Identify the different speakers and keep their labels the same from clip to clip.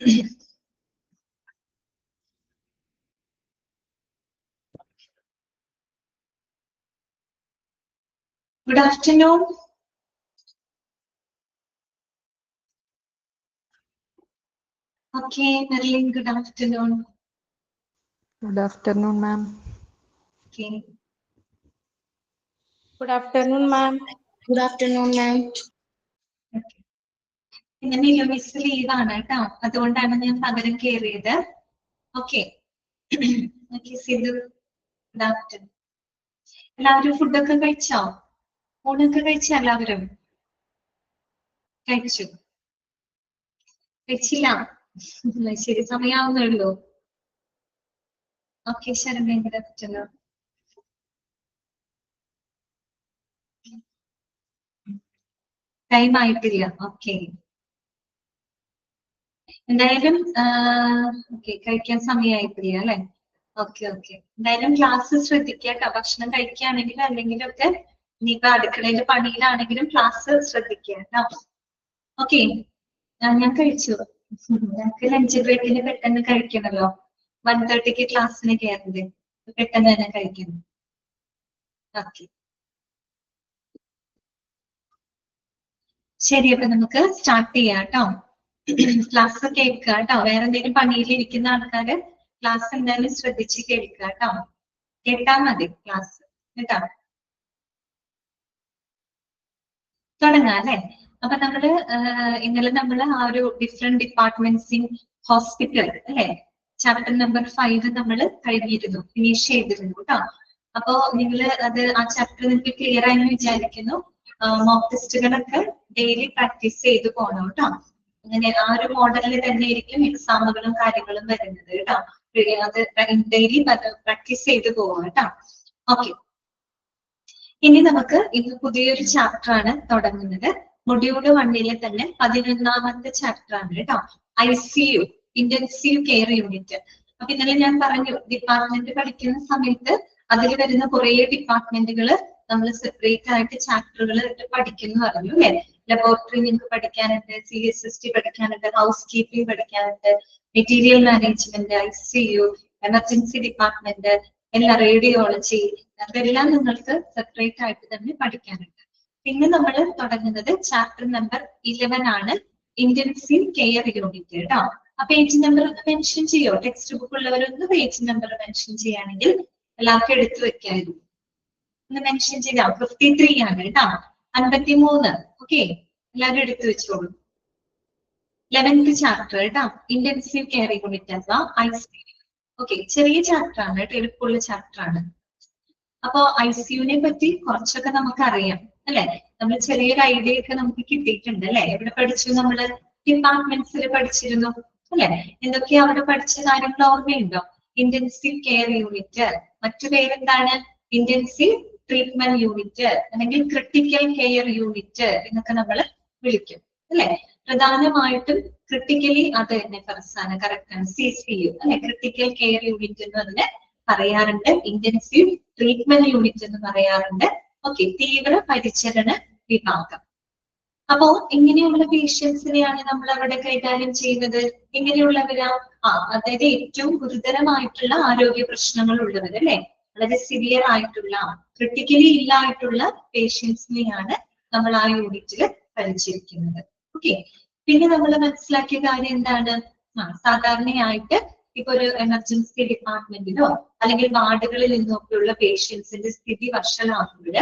Speaker 1: Good afternoon. Okay, Marilyn, good afternoon.
Speaker 2: Good afternoon, ma'am.
Speaker 1: Okay.
Speaker 3: Good afternoon, ma'am.
Speaker 4: Good afternoon, ma'am.
Speaker 1: Okay. ഇന്ന് miss ലീവാണ് കേട്ടോ, അതുകൊണ്ടാണ് ഞാൻ പകരം കയറിയത്. ഓക്കെ. Sindhu, good afternoon. എല്ലാവരും ഫുഡൊക്കെ കഴിച്ചോ? ഊണൊക്കെ കഴിച്ചോ? എല്ലാവരും കഴിച്ചു? കഴിച്ചില്ല? ശരി, സമയാവുന്നേ ഉള്ളൂ. Okay, Saranya, good afternoon. Time ആയിട്ടില്ല. ഓക്കെ, എന്തായാലും ഓക്കെ, കഴിക്കാൻ സമയമായിട്ടില്ല അല്ലെ? ഓക്കെ ഓക്കെ, എന്തായാലും ക്ലാസ് ശ്രദ്ധിക്കുക. ഭക്ഷണം കഴിക്കുകയാണെങ്കിലും അല്ലെങ്കിലും ഒക്കെ ഇനിയിപ്പോ അടുക്കളയില് പണിയിലാണെങ്കിലും ക്ലാസ് ശ്രദ്ധിക്കുക കേട്ടോ. ഓക്കെ, ഞാൻ കഴിച്ചു. ഞങ്ങൾക്ക് ലഞ്ച് ബ്രേക്കിന് പെട്ടെന്ന് കഴിക്കണല്ലോ. 1:30 ക്ലാസ്സിന് കയറുന്നത്, പെട്ടെന്ന് തന്നെ കഴിക്കുന്നു. ഓക്കെ, ശരി, അപ്പൊ നമുക്ക് സ്റ്റാർട്ട് ചെയ്യാം കേട്ടോ. ക്ലാസ് കേൾക്കുക കേട്ടോ. വേറെ എന്തെങ്കിലും പണിയിലിരിക്കുന്ന ആൾക്കാര് ക്ലാസ് എന്തായാലും ശ്രദ്ധിച്ച് കേൾക്കുക കേട്ടോ. കേട്ടാ മതി ക്ലാസ് കേട്ടോ. തുടങ്ങാം അല്ലെ? അപ്പൊ നമ്മള് ഇന്നലെ നമ്മള് ആ ഒരു ഡിഫറെന്റ് ഡിപ്പാർട്ട്മെന്റ്സ് ഇൻ ഹോസ്പിറ്റൽ അല്ലെ, ചാപ്റ്റർ നമ്പർ 5 നമ്മൾ കഴിഞ്ഞിരുന്നു, ഫിനിഷ് ചെയ്തിരുന്നു കേട്ടോ. അപ്പോ നിങ്ങള് അത് ആ ചാപ്റ്റർ നിങ്ങൾക്ക് ക്ലിയർ ആയെന്ന് വിചാരിക്കുന്നു. മോക്ക് ടെസ്റ്റുകളൊക്കെ ഡെയിലി പ്രാക്ടീസ് ചെയ്ത് പോകണം കേട്ടോ. അങ്ങനെ ആ ഒരു മോഡലിൽ തന്നെ ആയിരിക്കും എക്സാമുകളും കാര്യങ്ങളും വരുന്നത് കേട്ടോ. അത് ഡെയിലി പ്രാക്ടീസ് ചെയ്ത് പോവാം കേട്ടോ. ഓക്കെ, ഇനി നമുക്ക് ഇന്ന് പുതിയൊരു ചാപ്റ്റർ ആണ് തുടങ്ങുന്നത്. മൊഡ്യൂൾ 1 തന്നെ 11ാമത്തെ ചാപ്റ്റർ ആണ് കേട്ടോ. ICU, intensive care unit. അപ്പൊ ഇന്നലെ ഞാൻ പറഞ്ഞു, ഡിപ്പാർട്ട്മെന്റ് പഠിക്കുന്ന സമയത്ത് അതിൽ വരുന്ന കുറെ ഡിപ്പാർട്ട്മെന്റുകൾ നമ്മൾ സെപ്പറേറ്റ് ആയിട്ട് ചാപ്റ്ററുകൾ പഠിക്കുന്നു പറഞ്ഞു അല്ലെ. ലബോറട്ടറി നിങ്ങൾക്ക് പഠിക്കാനുണ്ട്, CSST പഠിക്കാനുണ്ട്, ഹൗസ് കീപ്പിംഗ് പഠിക്കാനുണ്ട്, material management, ICU, emergency department, എല്ലാ റേഡിയോളജി, അതെല്ലാം നിങ്ങൾക്ക് സെപ്പറേറ്റ് ആയിട്ട് തന്നെ പഠിക്കാനുണ്ട്. പിന്നെ നമ്മൾ തുടങ്ങുന്നത് ചാപ്റ്റർ നമ്പർ 11 ആണ്, ഇന്റൻസീവ് കെയർ യൂണിറ്റ് കേട്ടോ. ആ പേജ് നമ്പർ ഒന്ന് മെൻഷൻ ചെയ്യോ? ടെക്സ്റ്റ് ബുക്ക് ഉള്ളവരൊന്ന് പേജ് നമ്പർ മെൻഷൻ ചെയ്യുകയാണെങ്കിൽ എല്ലാവർക്കും എടുത്തു വെക്കായിരുന്നു. ഒന്ന് മെൻഷൻ ചെയ്താ 53 ആണ് കേട്ടോ. 53. ഓക്കെ, എല്ലാവരും എടുത്തു വെച്ചോളൂ. 11th ചാപ്റ്റർ കേട്ടോ, ഇന്റൻസീവ് കെയർ യൂണിറ്റ് അഥവാ ICU. ഓക്കെ, ചെറിയ ചാപ്റ്റർ ആണ് കേട്ടോ, എളുപ്പമുള്ള ചാപ്റ്റർ ആണ്. അപ്പോ ICUനെ പറ്റി കുറച്ചൊക്കെ നമുക്ക് അറിയാം അല്ലെ. നമ്മൾ ചെറിയൊരു ഐഡിയ ഒക്കെ നമുക്ക് കിട്ടിയിട്ടുണ്ട് അല്ലെ. എവിടെ പഠിച്ചു? നമ്മള് ഡിപ്പാർട്ട്മെന്റ്സിൽ പഠിച്ചിരുന്നു അല്ലെ. എന്തൊക്കെയാ അവിടെ പഠിച്ച കാര്യങ്ങൾ ഓർമ്മയുണ്ടോ? ഇന്റൻസീവ് കെയർ യൂണിറ്റ്, മറ്റു പേരെന്താണ്? ഇന്റൻസീവ് ട്രീറ്റ്മെന്റ് യൂണിറ്റ് അല്ലെങ്കിൽ ക്രിട്ടിക്കൽ കെയർ യൂണിറ്റ് എന്നൊക്കെ നമ്മൾ വിളിക്കും അല്ലെ. പ്രധാനമായിട്ടും ക്രിട്ടിക്കലി അത് തന്നെ ഫർസാന കറക്റ്റ് ആണ്, CCU അല്ലെ. ക്രിട്ടിക്കൽ കെയർ യൂണിറ്റ് എന്ന് അതിനെ പറയാറുണ്ട്, ഇന്റൻസീവ് ട്രീറ്റ്മെന്റ് യൂണിറ്റ് എന്ന് പറയാറുണ്ട്. ഓക്കെ, തീവ്ര പരിചരണ വിഭാഗം. അപ്പോ ഇങ്ങനെയുള്ള പേഷ്യൻസിനെയാണ് നമ്മൾ അവിടെ കൈകാര്യം ചെയ്യുന്നത്. എങ്ങനെയുള്ളവരാ? അതായത് ഏറ്റവും ഗുരുതരമായിട്ടുള്ള ആരോഗ്യ പ്രശ്നങ്ങൾ ഉള്ളവർ അല്ലെ, വളരെ സിവിയർ ആയിട്ടുള്ള, ക്രിട്ടിക്കലി ഇല്ലായിട്ടുള്ള പേഷ്യൻസിനെയാണ് നമ്മൾ ആ യൂണിറ്റിൽ പരിചരിക്കുന്നത്. ഓക്കെ, പിന്നെ നമ്മൾ മനസ്സിലാക്കിയ കാര്യം എന്താണ്? സാധാരണയായിട്ട് ഇപ്പൊ ഒരു എമർജൻസി ഡിപ്പാർട്ട്മെന്റിലോ അല്ലെങ്കിൽ വാർഡുകളിൽ നിന്നൊക്കെയുള്ള പേഷ്യൻസിന്റെ സ്ഥിതി വഷളാകുമ്പോൾ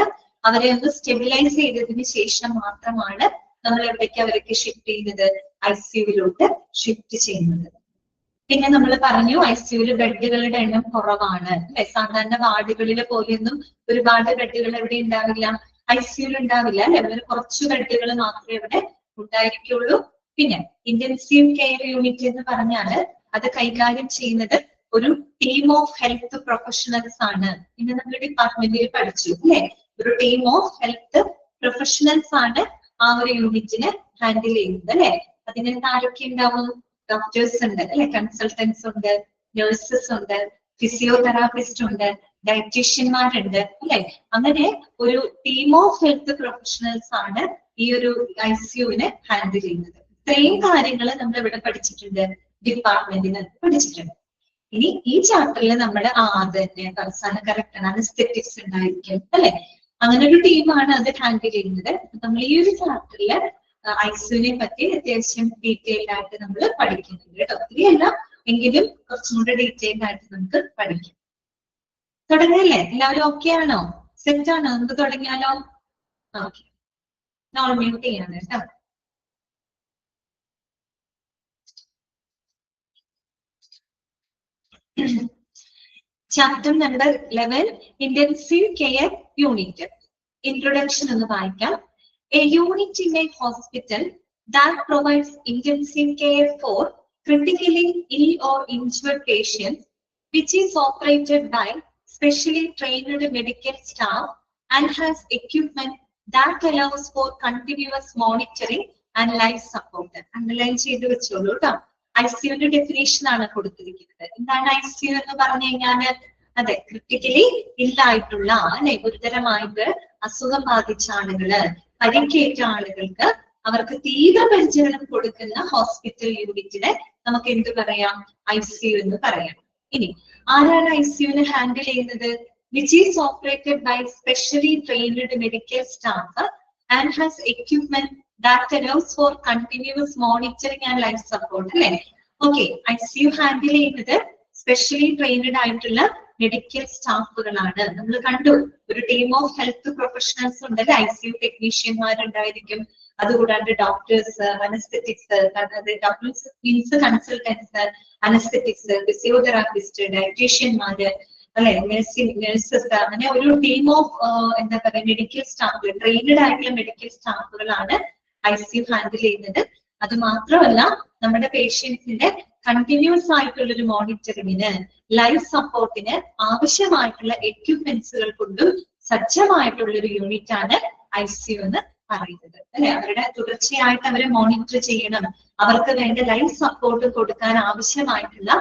Speaker 1: അവരെ ഒന്ന് സ്റ്റെബിലൈസ് ചെയ്തതിന് ശേഷം മാത്രമാണ് നമ്മൾ എവിടേക്ക് അവരൊക്കെ ഷിഫ്റ്റ് ചെയ്യുന്നത്? ICUവിലോട്ട് ഷിഫ്റ്റ് ചെയ്യുന്നത്. പിന്നെ നമ്മൾ പറഞ്ഞു ICUവിൽ ബെഡുകളുടെ എണ്ണം കുറവാണ് അല്ലെ. സാധാരണ വാർഡുകളിലെ പോലെയൊന്നും ഒരുപാട് ബെഡുകൾ എവിടെ ഉണ്ടാവില്ല, ICUവിൽ ഉണ്ടാവില്ല അല്ലെ. വളരെ കുറച്ചു ബെഡുകൾ മാത്രമേ ഇവിടെ ഉണ്ടായിരിക്കുള്ളൂ. പിന്നെ ഇന്റൻസീവ് കെയർ യൂണിറ്റ് എന്ന് പറഞ്ഞാൽ അത് കൈകാര്യം ചെയ്യുന്നത് ഒരു ടീം ഓഫ് ഹെൽത്ത് പ്രൊഫഷണൽസ് ആണ്. ഇന്ന് നമ്മൾ ഡിപ്പാർട്ട്മെന്റിൽ പഠിച്ചു അല്ലെ. ഒരു ടീം ഓഫ് ഹെൽത്ത് പ്രൊഫഷണൽസ് ആണ് ആ ഒരു യൂണിറ്റിനെ ഹാൻഡിൽ ചെയ്യുന്നത് അല്ലെ. അതിനകത്ത് ആരൊക്കെ ഉണ്ടാവും? ഡോക്ടേഴ്സ് ഉണ്ട് അല്ലെ, കൺസൾട്ടൻസ് ഉണ്ട്, നഴ്സസ് ഉണ്ട്, ഫിസിയോതെറാപ്പിസ്റ്റ് ഉണ്ട്, ഡയറ്റീഷ്യന്മാരുണ്ട് അല്ലെ. അങ്ങനെ ഒരു ടീം ഓഫ് ഹെൽത്ത് പ്രൊഫഷണൽസ് ആണ് ഈ ഒരു ICUവിനെ ഹാൻഡിൽ ചെയ്യുന്നത്. ഇത്രയും കാര്യങ്ങൾ നമ്മൾ ഇവിടെ പഠിച്ചിട്ടുണ്ട്. ഡിപ്പാർട്ട്മെന്റിന് പഠിച്ചിട്ടുണ്ട്. ഇനി ഈ ചാപ്റ്ററിൽ നമ്മൾ അത് തന്നെ അവസാനം കറക്റ്റ് ആണ്, അനസ്തെറ്റിക്സ് ഉണ്ടായിരിക്കും അല്ലെ. അങ്ങനെ ഒരു ടീമാണ് അത് ഹാൻഡിൽ ചെയ്യുന്നത്. നമ്മൾ ഈ ഒരു ചാപ്റ്ററിൽ ഐസിയുവിനെ പറ്റി അത്യാവശ്യം ഡീറ്റെയിൽഡ് ആയിട്ട് നമ്മൾ പഠിക്കുന്നുണ്ട് കേട്ടോ. ഒത്തിരിയല്ല എങ്കിലും കുറച്ചും കൂടെ ഡീറ്റെയിൽഡ് ആയിട്ട് നമുക്ക് പഠിക്കാം. തുടങ്ങിയല്ലേ? എല്ലാവരും ഓക്കെ ആണോ? സെറ്റ് ആണോ? നമുക്ക് തുടങ്ങിയാലോ? ഓക്കെ, നോൺ മ്യൂട്ട് ചെയ്യാണ് കേട്ടോ. Chapter number 11 intensive care unit. Introduction ഒന്ന് വായിക്കാം. A unit in a hospital that provides intensive care for critically ill or injured patients, which is operated by specially trained medical staff and has equipment that allows for continuous monitoring and life support. Underline ചെയ്തു വെച്ചോളൂ കേട്ടോ. ഐസിയുവിന്റെ definition ആണ് കൊടുത്തിരിക്കുന്നത്. എന്താണ് ICU എന്ന് പറഞ്ഞു കഴിഞ്ഞാല്? അതെ, ക്രിട്ടിക്കലി ഇല്ലായിട്ടുള്ള അല്ലെ, ഗുരുതരമായിട്ട് അസുഖം ബാധിച്ച ആളുകള്, പരിക്കേറ്റ ആളുകൾക്ക് അവർക്ക് തീവ്ര പരിചരണം കൊടുക്കുന്ന ഹോസ്പിറ്റൽ യൂണിറ്റിനെ നമുക്ക് എന്ത് പറയാം? ഐസിയു എന്ന് പറയാം. ഇനി ആരാണ് ഐസിയുവിനെ ഹാൻഡിൽ ചെയ്യുന്നത്? Which is operated by specially trained medical staff and has equipment that allows for continuous monitoring and life support അല്ലെ. ഓക്കെ, ഐസിയു ഹാൻഡിൽ ചെയ്യുന്നത് സ്പെഷ്യലി ട്രെയിൻഡ് ആയിട്ടുള്ള മെഡിക്കൽ സ്റ്റാഫുകളാണ്. നമ്മൾ കണ്ടു ഒരു ടീം ഓഫ് ഹെൽത്ത് പ്രൊഫഷണൽസ് ഉണ്ടല്ലേ, ഐസിയു ടെക്നീഷ്യന്മാരുണ്ടായിരിക്കും, അതുകൂടാണ്ട് doctors, anaesthetics, means consultants, anaesthetics, physiotherapist, ഡയറ്റീഷ്യന്മാര് അല്ലെ, നഴ്സസ്, അങ്ങനെ ഒരു ടീം ഓഫ് എന്താ പറയുക മെഡിക്കൽ സ്റ്റാഫുകൾ, ട്രെയിൻഡ് ആയിട്ടുള്ള മെഡിക്കൽ സ്റ്റാഫുകളാണ് ഐസിയു ഹാൻഡിൽ ചെയ്യുന്നത്. അത് മാത്രമല്ല നമ്മുടെ പേഷ്യൻസിന്റെ കണ്ടിന്യൂസ് ആയിട്ടുള്ള ഒരു മോണിറ്ററിങ്ങിന്, ലൈഫ് സപ്പോർട്ടിന് ആവശ്യമായിട്ടുള്ള എക്യുപ്മെന്റ്സുകൾ കൊണ്ടും സജ്ജമായിട്ടുള്ള ഒരു യൂണിറ്റ് ആണ് ഐസിയു എന്ന് പറയുന്നത് അല്ലെ. അവരുടെ തുടർച്ചയായിട്ട് അവരെ മോണിറ്റർ ചെയ്യണം, അവർക്ക് വേണ്ട ലൈഫ് സപ്പോർട്ട് കൊടുക്കാൻ ആവശ്യമായിട്ടുള്ള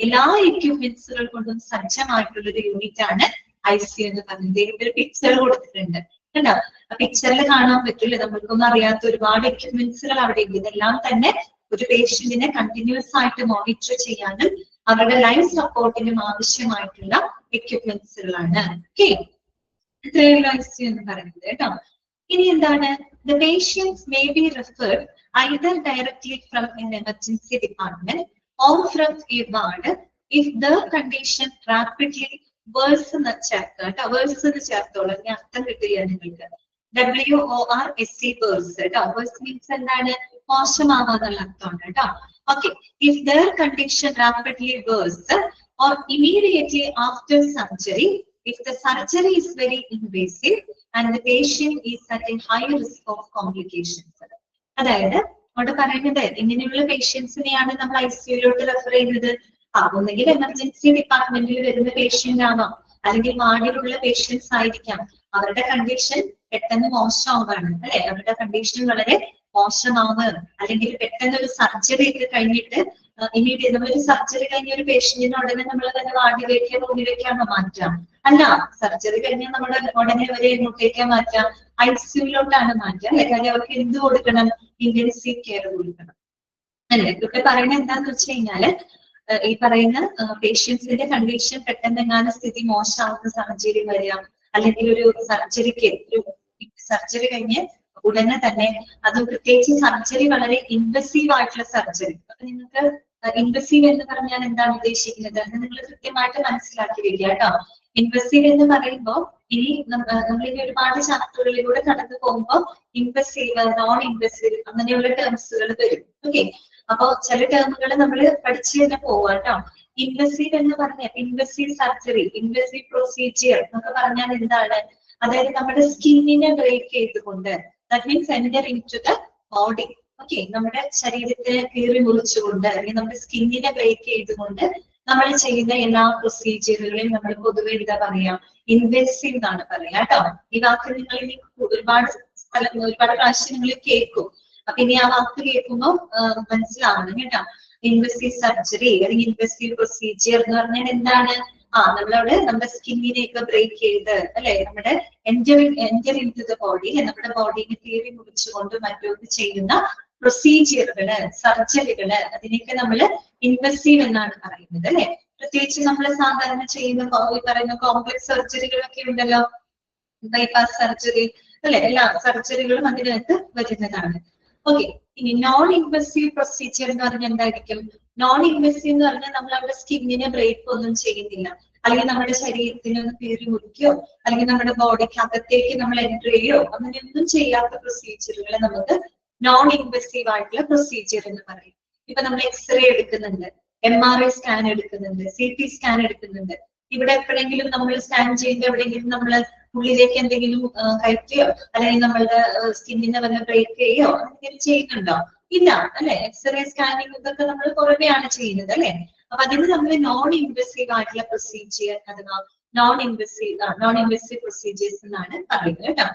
Speaker 1: എല്ലാ എക്യുപ്മെന്റ്സുകൾ കൊണ്ടും സജ്ജമായിട്ടുള്ള ഒരു യൂണിറ്റ് ആണ് ഐസിയു എന്ന് പറയുന്നത്. ഒരു പിക്ചർ കൊടുത്തിട്ടുണ്ട് കണ്ടോ? ആ പിക്ചറിൽ കാണാൻ പറ്റില്ല, നമ്മൾക്കൊന്നും അറിയാത്ത ഒരുപാട് എക്യുപ്മെന്റ്സുകൾ അവിടെ ഉണ്ട്. ഇതെല്ലാം തന്നെ ഒരു പേഷ്യന്റിനെ കണ്ടിന്യൂസ് ആയിട്ട് മോണിറ്റർ ചെയ്യാനും അവരുടെ ലൈഫ് സപ്പോർട്ടിനും ആവശ്യമായിട്ടുള്ള എക്യുപ്മെന്റ്സുകളാണ്. ഓക്കെ, ഇത്രയുള്ള ഐസിയു എന്ന് പറയുന്നത് കേട്ടോ. ഇനി എന്താണ്? The patients may be referred either directly from an emergency department or from a ward if the condition rapidly worsen ചേർത്ത് വേഴ്സ് എന്ന് ചേർത്തോളൂ, അതിന് അർത്ഥം കിട്ടില്ല നിങ്ങൾക്ക്. WORSE വേഴ്സ് കേട്ടോ. വേഴ്സ് മീൻസ് എന്താണ്? മോശമാവാന്നുള്ള അർത്ഥമാണ് കേട്ടോ. Okay, if their condition rapidly worse or immediately after surgery, if the surgery is very invasive and the patient is at a high risk of complications. അതായത് അവിടെ പറയുന്നത് ഇങ്ങനെയുള്ള പേഷ്യൻസിനെയാണ് നമ്മൾ ഐസിയുലോട്ട് റെഫർ ചെയ്യുന്നത്. ഒന്നെങ്കിൽ എമർജൻസി ഡിപ്പാർട്ട്മെന്റിൽ വരുന്ന പേഷ്യന്റ് ആവാം, അല്ലെങ്കിൽ വാർഡിലുള്ള പേഷ്യൻസ് ആയിരിക്കാം. അവരുടെ കണ്ടീഷൻ പെട്ടെന്ന് മോശമാവാണ് അല്ലെ, അവരുടെ കണ്ടീഷൻ വളരെ മോശമാവുക, അല്ലെങ്കിൽ പെട്ടെന്ന് ഒരു സർജറി ഒക്കെ കഴിഞ്ഞിട്ട് ഇമീഡിയറ്റ് നമ്മളൊരു സർജറി കഴിഞ്ഞ ഒരു പേഷ്യന്റിനെ ഉടനെ നമ്മൾ തന്നെ വാർഡിലേക്കോ റൂമിലേക്കാണോ മാറ്റാം? അല്ല, സർജറി കഴിഞ്ഞാൽ നമ്മൾ ഉടനെ വരെ എങ്ങോട്ടേക്കാ മാറ്റാം? ഐസിയുലോട്ടാണ് മാറ്റുക അല്ലെ. കാര്യം അവർക്ക് എന്ത് കൊടുക്കണം? ഇന്റൻസീവ് കെയർ കൊടുക്കണം അല്ലെ. ഇവിടെ പറയുന്നത് എന്താന്ന് വെച്ച് കഴിഞ്ഞാല് ഈ പറയുന്ന പേഷ്യൻസിന്റെ കണ്ടീഷൻ പെട്ടെന്ന് എങ്ങാനും സ്ഥിതി മോശമാവുന്ന സാഹചര്യം വരിക, അല്ലെങ്കിൽ ഒരു സർജറി കഴിഞ്ഞ് ഉടനെ തന്നെ, അത് പ്രത്യേകിച്ച് സർജറി വളരെ ഇൻവസീവ് ആയിട്ടുള്ള സർജറി. അപ്പൊ നിങ്ങൾക്ക് ഇൻവസീവ് എന്ന് പറഞ്ഞാൽ എന്താണ് ഉദ്ദേശിക്കുന്നത് എന്ന് നിങ്ങൾ കൃത്യമായിട്ട് മനസ്സിലാക്കി വെക്കുക കേട്ടോ. ഇൻവസീവ് എന്ന് പറയുമ്പോൾ ഇനി നമ്മളിനി ഒരുപാട് ചാപ്റ്ററുകളിലൂടെ കടന്നു പോകുമ്പോൾ ഇൻവസീവ്, നോൺ ഇൻവസീവ് അങ്ങനെയുള്ള ടേംസുകൾ വരും. ഓക്കെ, അപ്പൊ ചില ടേമുകൾ നമ്മൾ പഠിച്ചു തന്നെ പോവാം കേട്ടോ. ഇൻവസീവ് എന്ന് പറഞ്ഞാൽ ഇൻവസീവ് സർജറി, ഇൻവസീവ് പ്രൊസീജിയർ എന്നൊക്കെ പറഞ്ഞാൽ എന്താണ്? അതായത് നമ്മുടെ സ്കിന്നിനെ ബ്രേക്ക് ചെയ്തുകൊണ്ട്, that means enter in to the body. Okay, നമ്മുടെ ശരീരത്തെ കീറി മുറിച്ചുകൊണ്ട്, അല്ലെങ്കിൽ നമ്മുടെ സ്കിന്നിനെ ബ്രേക്ക് ചെയ്തുകൊണ്ട് നമ്മൾ ചെയ്യുന്ന എല്ലാ പ്രൊസീജിയറുകളെയും നമ്മൾ പൊതുവെ എന്താ പറയാ? ഇൻവെസീവ് എന്നാണ് പറയാ കേട്ടോ. ഈ വാക്ക് നിങ്ങൾ ഇനി ഒരുപാട് പ്രാവശ്യം നിങ്ങൾ കേൾക്കും. അപ്പൊ ഇനി ആ വാക്ക് കേൾക്കുമ്പോൾ മനസ്സിലാവണം കേട്ടോ. ഇൻവെസീവ് സർജറി അല്ലെങ്കിൽ ഇൻവെസീവ് പ്രൊസീജിയർ എന്ന് പറഞ്ഞാൽ എന്താണ്? നമ്മളവിടെ നമ്മുടെ സ്കിന്നിനെയൊക്കെ ബ്രേക്ക് ചെയ്ത് അല്ലെ, നമ്മുടെ enter in to the body, നമ്മുടെ ബോഡിനെ കീറി മുറിച്ചുകൊണ്ട് മറ്റൊക്കെ ചെയ്യുന്ന പ്രൊസീജിയറുകള്, സർജറികള്, അതിനെയൊക്കെ നമ്മൾ ഇൻവെസീവ് എന്നാണ് പറയുന്നത് അല്ലെ. പ്രത്യേകിച്ച് നമ്മൾ സാധാരണ ചെയ്യുന്ന ഈ പറയുന്ന കോംപ്ലക്സ് സർജറികളൊക്കെ ഉണ്ടല്ലോ, ബൈപ്പാസ് സർജറി അല്ലെ, എല്ലാ സർജറികളും അതിനകത്ത് വരുന്നതാണ്. ഓക്കെ, ഇനി നോൺ ഇൻവെസീവ് പ്രൊസീജിയർ എന്ന് പറഞ്ഞാൽ എന്തായിരിക്കും? നോൺ ഇൻവെസീവ് എന്ന് പറഞ്ഞാൽ നമ്മൾ അവിടെ സ്കിന്നിനെ ബ്രേക്ക് ഒന്നും ചെയ്യുന്നില്ല, അല്ലെങ്കിൽ നമ്മുടെ ശരീരത്തിന് ഒന്ന് കീറി മുറിക്കോ, അല്ലെങ്കിൽ നമ്മുടെ ബോഡിക്ക് അകത്തേക്ക് നമ്മൾ എൻട്രി ചെയ്യോ, അങ്ങനെയൊന്നും ചെയ്യാത്ത പ്രൊസീജിയറുകൾ നമുക്ക് നോൺ ഇൻവെസീവ് ആയിട്ടുള്ള പ്രൊസീജിയർ എന്ന് പറയും. ഇപ്പൊ നമ്മൾ എക്സ്റേ എടുക്കുന്നുണ്ട്, MRI സ്കാൻ എടുക്കുന്നുണ്ട്, CT സ്കാൻ എടുക്കുന്നുണ്ട്. ഇവിടെ എപ്പോഴെങ്കിലും നമ്മൾ സ്കാൻ ചെയ്യുമ്പോൾ എവിടെയെങ്കിലും നമ്മൾ ഉള്ളിലേക്ക് എന്തെങ്കിലും കയറ്റിയോ, അല്ലെങ്കിൽ നമ്മളുടെ സ്കിന്നിനെ വല്ല ബ്രേക്ക് ചെയ്യോ എന്തെങ്കിലും ചെയ്യുന്നുണ്ടോ? ഇല്ല അല്ലെ. എക്സ്റേ സ്കാനിങ് ഇതൊക്കെ നമ്മൾ കുറവെയാണ് ചെയ്യുന്നത് അല്ലെ. അപ്പൊ അതിന് നമ്മൾ നോൺ ഇൻവെസീവ് ആയിട്ടുള്ള പ്രൊസീജിയർ അഥവാ നോൺ ഇൻവെസീവ് പ്രൊസീജിയേഴ്സ് എന്നാണ് പറയുന്നത് കേട്ടോ.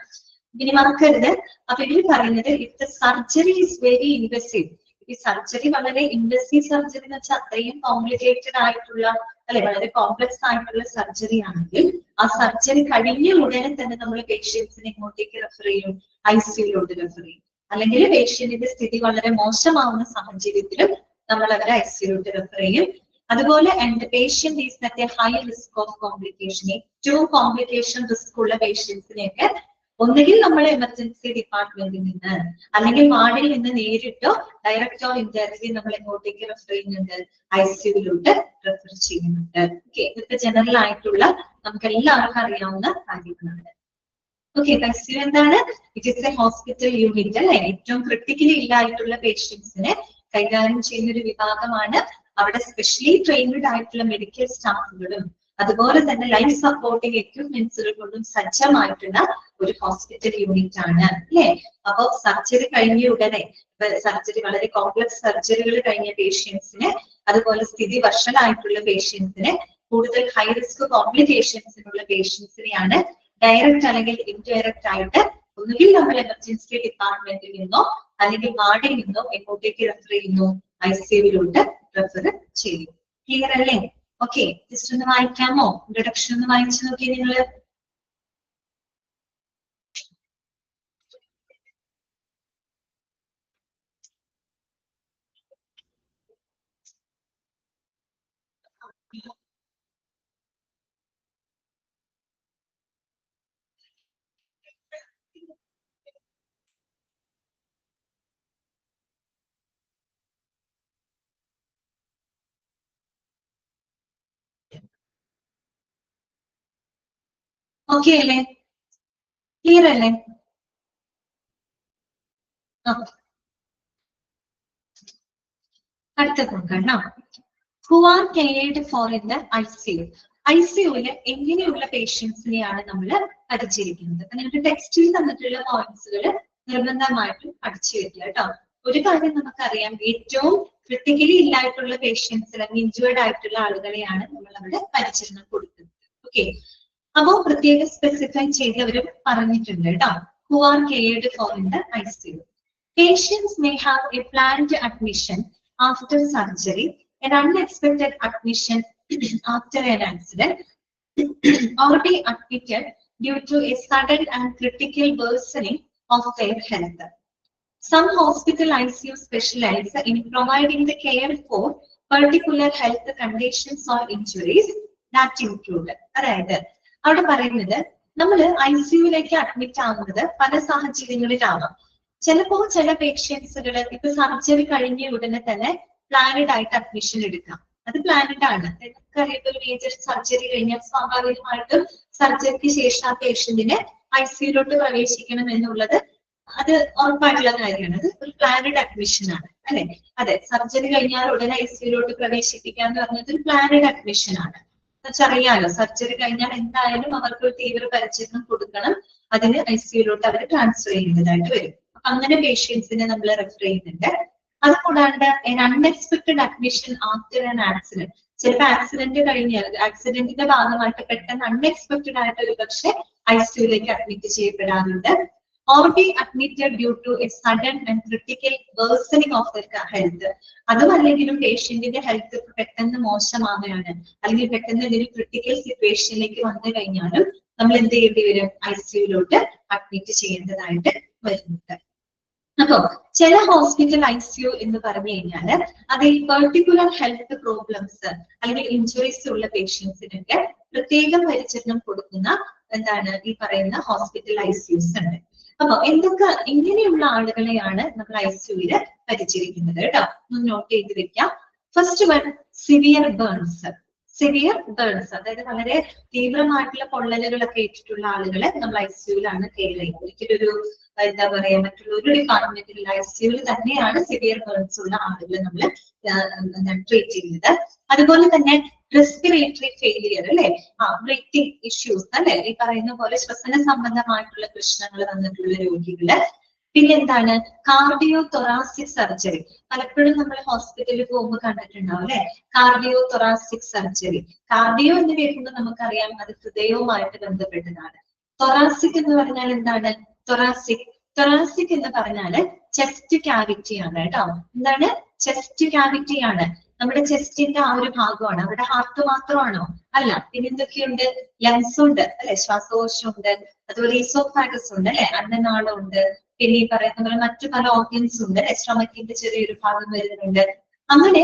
Speaker 1: ഇനി മറക്കരുത്. അപ്പൊ ഇതിൽ പറയുന്നത് if the surgery is very invasive, ഈ സർജറി വളരെ ഇൻവെസീവ് സർജറി എന്ന് വെച്ചാൽ അത്രയും കോംപ്ലിക്കേറ്റഡ് ആയിട്ടുള്ള അല്ലെ, വളരെ കോംപ്ലക്സ് ആയിട്ടുള്ള സർജറി ആണെങ്കിൽ ആ സർജറി കഴിഞ്ഞ ഉടനെ തന്നെ നമ്മൾ പേഷ്യൻസിനെ ഇങ്ങോട്ടേക്ക് റെഫർ ചെയ്യും, ICUലോട്ട് റെഫർ ചെയ്യും. അല്ലെങ്കിൽ പേഷ്യന്റിന്റെ സ്ഥിതി വളരെ മോശമാവുന്ന സാഹചര്യത്തിലും നമ്മൾ അവരെ ICUലോട്ട് റെഫർ ചെയ്യും. അതുപോലെ patient is at A high risk of complication, ഏറ്റവും കോംപ്ലിക്കേഷൻ റിസ്ക് ഉള്ള പേഷ്യൻസിനെയൊക്കെ ഒന്നുകിൽ നമ്മൾ എമർജൻസി ഡിപ്പാർട്ട്മെന്റിൽ നിന്ന് അല്ലെങ്കിൽ വാർഡിൽ നിന്ന് നേരിട്ടോ ഡയറക്റ്റോ ഇൻഡയറക്ട്ലി നമ്മൾ എങ്ങോട്ടേക്ക് റെഫർ ചെയ്യുന്നുണ്ട്? ICUലോട്ട് റെഫർ ചെയ്യുന്നുണ്ട്. ഓക്കെ, ഇതൊക്കെ ജനറൽ ആയിട്ടുള്ള നമുക്ക് എല്ലാവർക്കും അറിയാവുന്ന കാര്യങ്ങളാണ്. ഓക്കെ, ICU എന്താണ്? It is A hospital unit അല്ലെ. ഏറ്റവും ക്രിട്ടിക്കലി ഇല്ലായിട്ടുള്ള പേഷ്യൻസിനെ കൈകാര്യം ചെയ്യുന്ന ഒരു വിഭാഗമാണ്. അവിടെ സ്പെഷ്യലി ട്രെയിൻഡ് ആയിട്ടുള്ള മെഡിക്കൽ സ്റ്റാഫുകളും അതുപോലെ തന്നെ ലൈഫ് സപ്പോർട്ടിംഗ് എക്യുപ്മെന്റ്സുകൾ കൊണ്ടും സജ്ജമായിട്ടുള്ള ഒരു ഹോസ്പിറ്റൽ യൂണിറ്റ് ആണ് അല്ലെ. അപ്പൊ സർജറി കഴിഞ്ഞ ഉടനെ, സർജറി വളരെ കോംപ്ലക്സ് സർജറികൾ കഴിഞ്ഞ പേഷ്യൻസിന്, അതുപോലെ സ്ഥിതി വഷളായിട്ടുള്ള പേഷ്യൻസിന്, കൂടുതൽ ഹൈ റിസ്ക് കോംപ്ലിക്കേഷൻസിനുള്ള പേഷ്യൻസിനെയാണ് ഡയറക്റ്റ് അല്ലെങ്കിൽ ഇൻഡയറക്റ്റ് ആയിട്ട് ഒന്നുകിൽ നമ്മൾ എമർജൻസി ഡിപ്പാർട്ട്മെന്റിൽ നിന്നോ അല്ലെങ്കിൽ വാർഡിൽ നിന്നോ എങ്ങോട്ടേക്ക് റെഫർ ചെയ്യുന്നു? ICUലോട്ട് റെഫർ ചെയ്യും. ക്ലിയർ അല്ലേ? ഓക്കെ, ജസ്റ്റ് ഒന്ന് വായിക്കാമോ? ഇൻട്രൊഡക്ഷൻ ഒന്ന് വായിച്ചു നോക്കി നിങ്ങള്. ഓക്കെ അല്ലേ? ക്ലിയർ അല്ലേ? അടുത്തത് നോക്കാം. Who are cared for in the ICU. ICUല് എങ്ങനെയുള്ള പേഷ്യൻസിനെയാണ് നമ്മൾ പരിചരിക്കുന്നത്? നിങ്ങൾക്ക് ടെക്സ്റ്റിൽ തന്നിട്ടുള്ള പോയിന്റ്സുകൾ നിർബന്ധമായിട്ടും പഠിച്ചു വെക്കുക കേട്ടോ. ഒരു കാര്യം നമുക്കറിയാം, ഏറ്റവും ക്രിട്ടിക്കലി ഇല്ലായിട്ടുള്ള പേഷ്യൻസ് അല്ലെങ്കിൽ ഇഞ്ചുവേർഡ് ആയിട്ടുള്ള ആളുകളെയാണ് നമ്മൾ അവിടെ പരിചരണം കൊടുക്കുന്നത്. ഓക്കെ, അപ്പോ പ്രത്യേകം സ്പെസിഫൈ ചെയ്ത് അവർ പറഞ്ഞിട്ടുണ്ട് കേട്ടോ. Who are cared for in the ICU. Patients may have a planned admission after surgery, an unexpected admission after an accident, or be admitted due to a sudden and critical worsening of their health. Some hospital ICU specialize in providing the care for particular health conditions or injuries that include. അതായത് അവിടെ പറയുന്നത് നമ്മൾ ICUലേക്ക് admit ആവുന്നത് പല സാഹചര്യങ്ങളിലാവാം. ചിലപ്പോ ചില പേഷ്യൻസുകൾ ഇപ്പൊ surgery കഴിഞ്ഞ ഉടനെ തന്നെ പ്ലാനഡ് ആയിട്ട് അഡ്മിഷൻ എടുക്കാം. അത് പ്ലാനഡ് ആണ്. നമുക്കറിയാം, ഒരു മേജർ സർജറി കഴിഞ്ഞാൽ സ്വാഭാവികമായിട്ടും സർജറിക്ക് ശേഷം ആ പേഷ്യന്റിനെ ICUലോട്ട് പ്രവേശിക്കണം എന്നുള്ളത് അത് ഉറപ്പായിട്ടുള്ള കാര്യമാണ്. അത് ഒരു പ്ലാനഡ് അഡ്മിഷൻ ആണ് അല്ലെ. അതെ, സർജറി കഴിഞ്ഞാൽ ഉടനെ ICUലോട്ട് പ്രവേശിപ്പിക്കുക എന്ന് പറഞ്ഞത് ഒരു പ്ലാനഡ് അഡ്മിഷൻ ആണ്. അറിയാലോ, സർജറി കഴിഞ്ഞാൽ എന്തായാലും അവർക്ക് ഒരു തീവ്ര പരിചരണം കൊടുക്കണം. അതിന് ICUലോട്ട് അവർ ട്രാൻസ്ഫർ ചെയ്യുന്നതായിട്ട് വരും. അപ്പൊ അങ്ങനെ പേഷ്യൻസിനെ നമ്മൾ റെഫർ ചെയ്യുന്നുണ്ട്. അതുകൂടാണ്ട് unexpected admission after an accident. ചിലപ്പോൾ ആക്സിഡന്റ് കഴിഞ്ഞാൽ ആക്സിഡന്റിന്റെ ഭാഗമായിട്ട് പെട്ടെന്ന് അൺഎക്സ്പെക്ടഡ് ആയിട്ട് ഒരു പക്ഷെ ICUലേക്ക് അഡ്മിറ്റ് ചെയ്യപ്പെടാറുണ്ട്. Or be admitted due to a sudden and critical worsening of their health. അതും അല്ലെങ്കിലും പേഷ്യന്റിന്റെ ഹെൽത്ത് പെട്ടെന്ന് മോശമാവുകയാണ്, അല്ലെങ്കിൽ പെട്ടെന്ന് എന്തെങ്കിലും ക്രിട്ടിക്കൽ സിറ്റുവേഷനിലേക്ക് വന്നു കഴിഞ്ഞാലും നമ്മൾ എന്ത് ചെയ്യേണ്ടി വരും? ICUലോട്ട് അഡ്മിറ്റ് ചെയ്യേണ്ടതായിട്ട് വരുന്നുണ്ട്. അപ്പൊ ചില ഹോസ്പിറ്റൽ ICU എന്ന് പറഞ്ഞു കഴിഞ്ഞാല് അത് ഈ പെർട്ടിക്കുലർ ഹെൽത്ത് പ്രോബ്ലംസ് അല്ലെങ്കിൽ ഇഞ്ചുറീസ് ഉള്ള പേഷ്യൻസിനൊക്കെ പ്രത്യേകം പരിചരണം കൊടുക്കുന്ന എന്താണ് ഈ പറയുന്ന ഹോസ്പിറ്റൽ ICUs ഉണ്ട്. അപ്പൊ എന്തൊക്കെ ഇങ്ങനെയുള്ള ആളുകളെയാണ് നമ്മൾ ICUവില് പരിചരിക്കുന്നത് കേട്ടോ. ഒന്ന് നോട്ട് ചെയ്ത് വെക്കാം. First one severe burns. Severe burns അതായത് വളരെ തീവ്രമായിട്ടുള്ള പൊള്ളലുകളൊക്കെ ഏറ്റിട്ടുള്ള ആളുകളെ നമ്മൾ ICUവിലാണ് കെയർ ചെയ്യുന്നത്. ഒരിക്കലൊരു എന്താ പറയാ മറ്റുള്ള ഒരു ഡിപ്പാർട്ട്മെന്റിൽ ICUവിൽ തന്നെയാണ് സിവിയർ ബേൺസ് ഉള്ള ആളുകളെ നമ്മൾ ട്രീറ്റ് ചെയ്യുന്നത്. അതുപോലെ തന്നെ റെസ്പിറേറ്ററി ഫെയിലിയർ അല്ലെ, ബ്രീത്തിങ് ഇഷ്യൂസ് അല്ലെ, ഈ പറയുന്ന പോലെ ശ്വസന സംബന്ധമായിട്ടുള്ള പ്രശ്നങ്ങൾ വന്നിട്ടുള്ള രോഗികള്. പിന്നെന്താണ് കാർഡിയോ തൊറാസിക് സർജറി. പലപ്പോഴും നമ്മൾ ഹോസ്പിറ്റലിൽ പോകുമ്പോൾ കണ്ടിട്ടുണ്ടാവും അല്ലെ, കാർഡിയോ തൊറാസിക് സർജറി. കാർഡിയോ എന്ന് കേൾക്കുമ്പോൾ നമുക്കറിയാം അത് ഹൃദയവുമായിട്ട് ബന്ധപ്പെട്ടതാണ്. തൊറാസിക് എന്ന് പറഞ്ഞാൽ എന്താണ്? തൊറാസിക് എന്ന് പറഞ്ഞാല് ചെസ്റ്റ് ക്യാവിറ്റി ആണ് കേട്ടോ. എന്താണ്? ചെസ്റ്റ് ക്യാവിറ്റി ആണ്. നമ്മുടെ ചെസ്റ്റിന്റെ ആ ഒരു ഭാഗമാണ്. അവിടെ ഹാർട്ട് മാത്രമാണോ? അല്ല, പിന്നെ എന്തൊക്കെയുണ്ട്? ലങ്സ് ഉണ്ട് അല്ലെ, ശ്വാസകോശം ഉണ്ട്, അതുപോലെ ഈസോഫാഗസ് ഉണ്ട് അല്ലെ, അന്നനാളം ഉണ്ട്, പിന്നെ ഈ പറയുന്ന പോലെ മറ്റു പല ഓർഗൻസ് ഉണ്ട്, സ്tomachന്റെ ചെറിയൊരു ഭാഗം വരുന്നുണ്ട്. അങ്ങനെ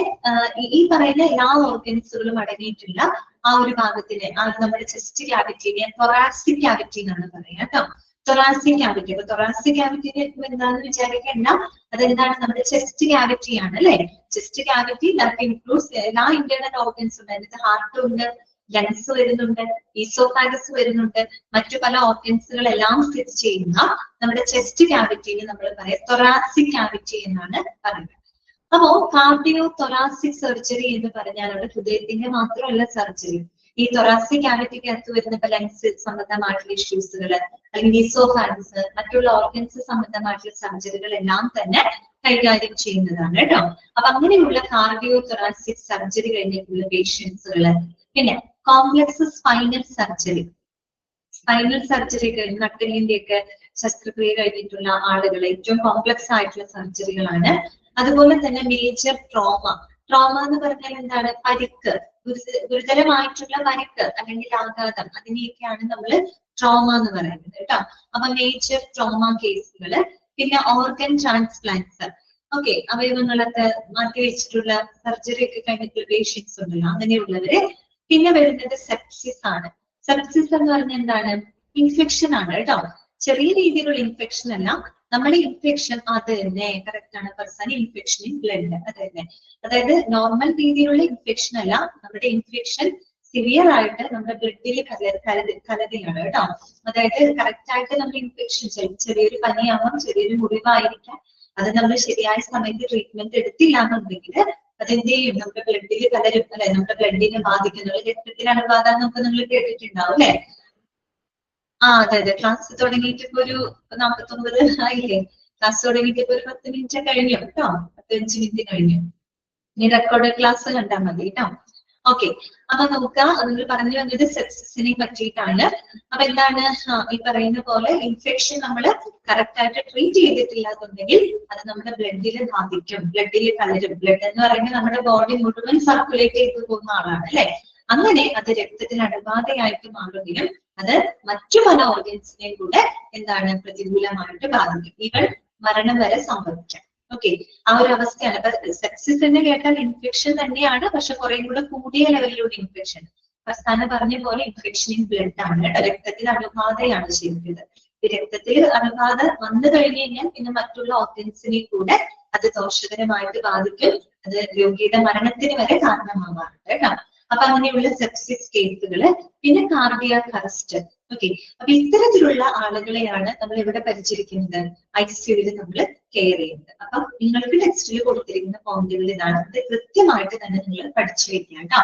Speaker 1: ഈ പറയുന്ന എല്ലാ ഓർഗൻസുകളും അടങ്ങിയിട്ടുള്ള ആ ഒരു ഭാഗത്തിനെ നമ്മുടെ ചെസ്റ്റ് ക്യാവിറ്റിനെ തൊറാസിക് ക്യാവിറ്റി എന്നാണ് പറയുക കേട്ടോ. Thoracic cavity. അപ്പൊ തൊറാസിക് ക്യാവിറ്റിനെ എന്താണെന്ന് വിചാരിക്കേണ്ട, അതെന്താണ്? നമ്മുടെ ചെസ്റ്റ് ക്യാവിറ്റി ആണ് അല്ലെ. ചെസ്റ്റ് ക്യാവിറ്റി ദാറ്റ് ഇൻക്ലൂഡ്സ് എല്ലാ ഇന്റേണൽ ഓർഗൻസും ഉണ്ട്. അതിനകത്ത് ഹാർട്ട് ഉണ്ട്, ലങ്സ് വരുന്നുണ്ട്, ഈസോഫാഗസ് വരുന്നുണ്ട്, മറ്റു പല ഓർഗൻസുകളെല്ലാം സ്ഥിതി ചെയ്യുന്ന നമ്മുടെ ചെസ്റ്റ് ക്യാവിറ്റിനെ നമ്മൾ പറയാം തൊറാസിക് ക്യാവിറ്റി എന്നാണ് പറയുന്നത്. അപ്പോ കാർഡിയോ തൊറാസിക് സർജറി എന്ന് പറഞ്ഞാൽ അവിടെ ഹൃദയത്തിന്റെ മാത്രമല്ല സർജറി. ഈ തൊറാസിക് ക്യാവിറ്റിക്ക് അകത്ത് വരുന്ന ഇപ്പൊ ലങ്സ് സംബന്ധമായിട്ടുള്ള ഇഷ്യൂസുകൾ അല്ലെങ്കിൽ ഈസോഫാഗസ് മറ്റുള്ള ഓർഗൻസ് സംബന്ധമായിട്ടുള്ള സർജറികൾ എല്ലാം തന്നെ കൈകാര്യം ചെയ്യുന്നതാണ് കേട്ടോ. അപ്പൊ അങ്ങനെയുള്ള കാർഡിയോ തൊറാസിക് സർജറി കഴിഞ്ഞിട്ടുള്ള പേഷ്യൻസുകള്. പിന്നെ complex spinal surgery. Spinal surgery കഴിഞ്ഞ് നട്ടെല്ലിന്റെ ഒക്കെ ശസ്ത്രക്രിയ കഴിഞ്ഞിട്ടുള്ള ആളുകൾ ഏറ്റവും കോംപ്ലക്സ് ആയിട്ടുള്ള സർജറികളാണ്. അതുപോലെ തന്നെ മേജർ ട്രോമ. ട്രോമ എന്ന് പറഞ്ഞാൽ എന്താണ്? പരിക്ക്, ഗുരുതരമായിട്ടുള്ള പരിക്ക് അല്ലെങ്കിൽ ആഘാതം, അതിനെയൊക്കെയാണ് നമ്മൾ ട്രോമ എന്ന് പറയുന്നത് കേട്ടോ. അപ്പൊ മേജർ ട്രോമ കേസുകള്. പിന്നെ ഓർഗൻ ട്രാൻസ്പ്ലാന്റ്സ്. ഓക്കെ, അവയവങ്ങളൊക്കെ മാറ്റിവെച്ചിട്ടുള്ള സർജറി ഒക്കെ കഴിഞ്ഞിട്ടുള്ള പേഷ്യൻസ് ഉണ്ടല്ലോ, അങ്ങനെയുള്ളവര്. പിന്നെ വരുന്നത് സെപ്സിസ് ആണ്. സെപ്സിസ് എന്ന് പറഞ്ഞാൽ എന്താണ്? ഇൻഫെക്ഷൻ ആണ് കേട്ടോ. ചെറിയ രീതിയിലുള്ള ഇൻഫെക്ഷൻ അല്ല, നമ്മുടെ ഇൻഫെക്ഷൻ അത് തന്നെ കറക്റ്റ് ആണ്. പെർസൺ ഇൻഫെക്ഷൻ ഇൻ ബ്ലഡ് അത് തന്നെ. അതായത് നോർമൽ രീതിയിലുള്ള ഇൻഫെക്ഷൻ അല്ല, നമ്മുടെ ഇൻഫെക്ഷൻ സിവിയർ ആയിട്ട് നമ്മുടെ ബ്ലഡിൽ കലരുകയാണ് കേട്ടോ. അതായത് കറക്റ്റ് ആയിട്ട് നമ്മുടെ ഇൻഫെക്ഷൻ ചെറിയൊരു പനിയാവാം, ചെറിയൊരു മുറിവായിരിക്കാം, അത് നമ്മൾ ശരിയായ സമയത്ത് ട്രീറ്റ്മെന്റ് എടുത്തില്ല എന്നുണ്ടെങ്കിൽ അതെന്ത് ചെയ്യും? നമ്മുടെ ബ്ലഡിൽ കലരും അല്ലെ, നമ്മുടെ ബ്ലഡിനെ ബാധിക്കുന്നത്. രക്തത്തിലാണ് ബാധ എന്നൊക്കെ നിങ്ങൾ കേട്ടിട്ടുണ്ടാവും അല്ലെ. അതെ അതെ, ക്ലാസ് തുടങ്ങിയിട്ട് ഇപ്പൊ ഒരു 49 ആയില്ലേ. ക്ലാസ് തുടങ്ങിയിട്ട് ഇപ്പൊ ഒരു 10 മിനിറ്റ് കഴിഞ്ഞു കേട്ടോ, 15 മിനിറ്റ് കഴിഞ്ഞു. ഇനി റെക്കോർഡ് ക്ലാസ് കണ്ടാൽ മതി കേട്ടോ. ഓക്കെ, അപ്പൊ നോക്കുക, നിങ്ങൾ പറഞ്ഞു വന്നത് സെപ്സിസിനെ പറ്റിയിട്ടാണ്. അപ്പൊ എന്താണ് ഈ പറയുന്ന പോലെ ഇൻഫെക്ഷൻ നമ്മൾ കറക്റ്റ് ആയിട്ട് ട്രീറ്റ് ചെയ്തിട്ടില്ലാന്നുണ്ടെങ്കിൽ അത് നമ്മുടെ ബ്ലഡിൽ ബാധിക്കും, ബ്ലഡിൽ കലരും. ബ്ലഡ് എന്ന് പറയുന്നത് നമ്മുടെ ബോഡി മുഴുവൻ സർക്കുലേറ്റ് ചെയ്ത് പോകുന്ന ആളാണ് അല്ലെ. അങ്ങനെ അത് രക്തത്തിൽ അണുബാധയായിട്ട് മാറുകയും അത് മറ്റു പല ഓർഗൻസിനെയും കൂടെ എന്താണ് പ്രതികൂലമായിട്ട് ബാധിക്കും. ഇവൾ മരണം വരെ സംഭവിക്കാം. ഓക്കെ, ആ ഒരു അവസ്ഥയാണ്. അപ്പൊ സെപ്സിസ് എന്ന് കേട്ടാൽ ഇൻഫെക്ഷൻ തന്നെയാണ്, പക്ഷെ കുറെ കൂടെ കൂടിയ ലെവലിലുള്ള ഇൻഫെക്ഷൻ. പ്രസ്ഥാനം പറഞ്ഞ പോലെ ഇൻഫെക്ഷൻ ഇൻ ബ്ലഡ് ആണ്, രക്തത്തിൽ അണുബാധയാണ് ചെയ്യുന്നത്. ഈ രക്തത്തിൽ അണുബാധ വന്നു കഴിഞ്ഞു കഴിഞ്ഞാൽ പിന്നെ മറ്റുള്ള ഓർഗൻസിനെ കൂടെ അത് ദോഷകരമായിട്ട് ബാധിക്കും. അത് രോഗിയുടെ മരണത്തിന് വരെ കാരണമാവാറുണ്ട് കേട്ടോ. അപ്പൊ അങ്ങനെയുള്ള സെപ്സിസ് കേസുകള്. പിന്നെ കാർഡിയാക് അറസ്റ്റ്. ഓക്കെ, അപ്പൊ ഇത്തരത്തിലുള്ള ആളുകളെയാണ് നമ്മൾ ഇവിടെ പരിചരിക്കുന്നത്, ICUവിൽ നമ്മൾ കെയർ ചെയ്യുന്നത്. അപ്പൊ നിങ്ങൾക്ക് ടെക്സ്റ്റിൽ കൊടുത്തിരിക്കുന്ന പോയിന്റുകൾ ഇതാണ്. ഇത് കൃത്യമായിട്ട് തന്നെ നിങ്ങൾ പഠിച്ചു വെക്കുക കേട്ടോ.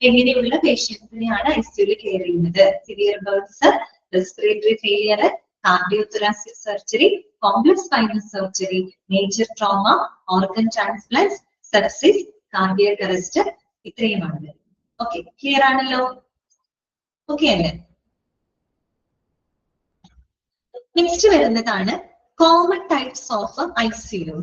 Speaker 1: എങ്ങനെയുള്ള പേഷ്യൻസിനെയാണ് ICUവിൽ കെയർ ചെയ്യുന്നത്? Severe burns, respiratory failure, cardio thoracic surgery, complex spinal surgery, major trauma, organ transplant, sepsis, cardiac arrest, ഇത്രയുമാണ്. ഓക്കെ, ക്ലിയർ ആണല്ലോ? ഓക്കെ അല്ലേ? നെക്സ്റ്റ് വരുന്നതാണ് common types of ICU.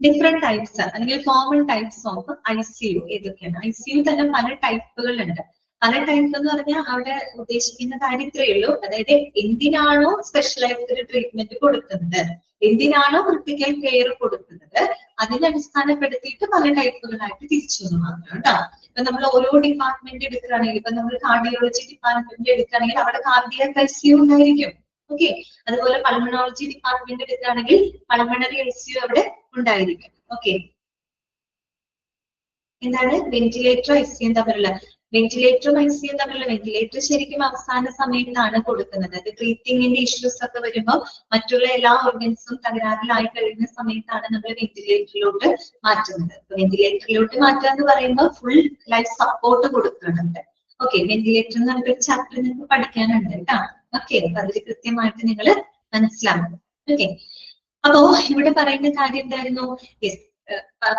Speaker 1: Different types അല്ലെങ്കിൽ കോമൺ ടൈപ്സ് ഓഫ് ICU ഏതൊക്കെയാണ്? ICU തന്നെ പല ടൈപ്പുകളുണ്ട്. പല type എന്ന് പറഞ്ഞാൽ അവിടെ ഉദ്ദേശിക്കുന്ന കാര്യം ഇത്രയേ ഉള്ളൂ. അതായത് എന്തിനാണോ സ്പെഷ്യലൈസ്ഡ് ട്രീറ്റ്മെന്റ് കൊടുക്കുന്നത്, എന്തിനാണോ ക്രിട്ടിക്കൽ കെയർ കൊടുക്കുന്നത്, അതിനെ അടിസ്ഥാനപ്പെടുത്തിയിട്ട് പല ടൈപ്പുകളായിട്ട് തിരിച്ചു എന്ന് മാത്രം കേട്ടോ. ഇപ്പൊ നമ്മൾ ഓരോ ഡിപ്പാർട്ട്മെന്റ് എടുക്കുകയാണെങ്കിൽ, ഇപ്പൊ നമ്മൾ കാർഡിയോളജി ഡിപ്പാർട്ട്മെന്റ് എടുക്കുകയാണെങ്കിൽ അവിടെ കാർഡിയാക് ICU ഉണ്ടായിരിക്കും. ഓക്കെ, അതുപോലെ പൾമണോളജി ഡിപ്പാർട്ട്മെന്റ് എടുക്കുകയാണെങ്കിൽ പൾമണറി ICU അവിടെ ഉണ്ടായിരിക്കും. ഓക്കെ, എന്താണ് വെന്റിലേറ്റർ ICU തമ്മിലുള്ള വെന്റിലേറ്ററും ICU തമ്മിലുള്ള വെന്റിലേറ്റർ ശരിക്കും അവസാന സമയത്താണ് കൊടുക്കുന്നത്. അത് ബ്രീത്തിങ്ങിന്റെ ഇഷ്യൂസ് ഒക്കെ വരുമ്പോൾ മറ്റുള്ള എല്ലാ ഓർഗൻസും തകരാറിലായി കഴിയുന്ന സമയത്താണ് നമ്മൾ വെന്റിലേറ്ററിലോട്ട് മാറ്റുന്നത്. വെന്റിലേറ്ററിലോട്ട് മാറ്റുക എന്ന് പറയുമ്പോൾ ഫുൾ ലൈഫ് സപ്പോർട്ട് കൊടുക്കുന്നുണ്ട്. ഓക്കെ, വെന്റിലേറ്റർ എന്ന് പറഞ്ഞൊരു ചാപ്റ്റർ നിങ്ങൾക്ക് പഠിക്കാനുണ്ട് കേട്ടോ. ഓക്കെ, അപ്പൊ അതിൽ കൃത്യമായിട്ട് നിങ്ങൾ മനസ്സിലാക്കണം. ഓക്കെ, അപ്പോ ഇവിടെ പറയുന്ന കാര്യം എന്തായിരുന്നു? യെസ്,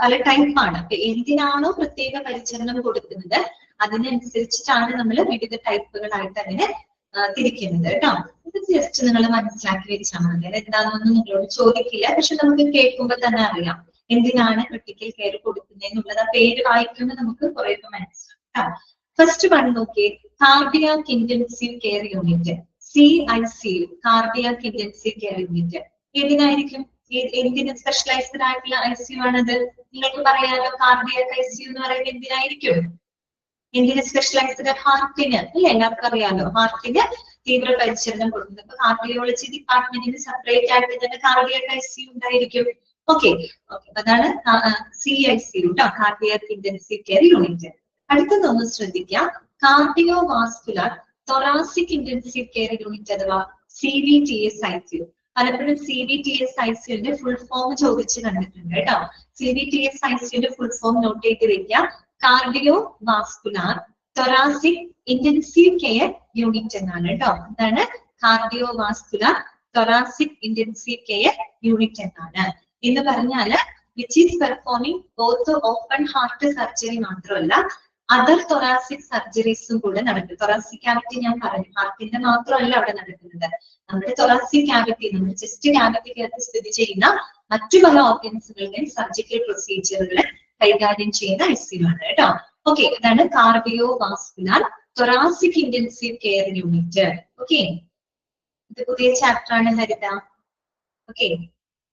Speaker 1: പല ടൈപ്പാണ്. അപ്പൊ എന്തിനാണോ പ്രത്യേക പരിചരണം കൊടുക്കുന്നത് അതിനനുസരിച്ചിട്ടാണ് നമ്മൾ വിവിധ ടൈപ്പുകളായിട്ട് അതിനെ തിരിക്കുന്നത് കേട്ടോ. ഇത് ജസ്റ്റ് നിങ്ങൾ മനസ്സിലാക്കി വെച്ചാൽ മതി. എന്താണെന്നൊന്നും നിങ്ങളോട് ചോദിക്കില്ല, പക്ഷെ നമുക്ക് കേൾക്കുമ്പോൾ തന്നെ അറിയാം എന്തിനാണ് ക്രിട്ടിക്കൽ കെയർ കൊടുക്കുന്നത് എന്നുള്ളത്. ആ പേര് വായിക്കുമ്പോൾ നമുക്ക് കുറേയൊക്കെ മനസ്സിലാക്കാം. ഫസ്റ്റ് വൺ നോക്കിയേ, cardiac intensive care unit, CICU, cardiac intensive care unit. ഏതിനായിരിക്കും? എന്തിന് സ്പെഷ്യലൈസ്ഡ് ആയിട്ടുള്ള ICU ആണത്? നിങ്ങൾക്ക് പറയാലോ, കാർഡിയാക് ICU എന്ന് പറയുന്നത് എന്തിനായിരിക്കും? എന്തിന് സ്പെഷ്യലൈസ്ഡ്? ഹാർട്ടിന് അല്ലെ, എല്ലാവർക്കും അറിയാലോ, ഹാർട്ടിന് തീവ്ര പരിചരണം കൊടുക്കുന്നത്. അപ്പൊ കാർഡിയോളജി ഡിപ്പാർട്ട്മെന്റിന് സെപ്പറേറ്റ് ആയിട്ട് തന്നെ കാർഡിയാക് ICU ഉണ്ടായിരിക്കും. ഓക്കെ, അതാണ് CICU ട്ടോ, കാർഡിയാക് ഇന്റൻസീവ് കെയർ യൂണിറ്റ്. അടുത്തതൊന്ന് ശ്രദ്ധിക്കുക, cardio vascular thoracic intensive care unit അഥവാ CVTS-ICU. പലപ്പോഴും CVTS-ICUന്റെ ഫുൾ ഫോം ചോദിച്ചു കണ്ടിട്ടുണ്ട് കേട്ടോ. CVTS-ICUന്റെ ഫുൾ ഫോം നോട്ട് ചെയ്ത് വെക്കുക. Cardio vascular thoracic intensive care unit എന്നാണ് കേട്ടോ. എന്താണ്? Cardio vascular thoracic intensive care unit എന്നാണ്. എന്ന് പറഞ്ഞാല് which is performing both open heart surgery മാത്രമല്ല അതർ തൊറാസിക് സർജറീസും കൂടെ നടക്കും. തൊറാസിക് ക്യാവിറ്റി ഞാൻ പറഞ്ഞു, ഹാർട്ടിന്റെ മാത്രമല്ല അവിടെ നടക്കുന്നത്. നമ്മുടെ തൊറാസിക് ക്യാവിറ്റി, നമ്മുടെ ചെസ്റ്റ് ക്യാവിറ്റിക്കകത്ത് സ്ഥിതി ചെയ്യുന്ന മറ്റു പല ഓർഗൻസുകളുടെയും സർജിക്കൽ പ്രൊസീജിയറുകൾ കൈകാര്യം ചെയ്യുന്ന ICU ആണ് കേട്ടോ. ഓക്കെ, അതാണ് cardio vascular thoracic intensive care unit. Okay, ഇത് പുതിയ ചാപ്റ്റർ ആണ് ഹരിത. ഓക്കെ,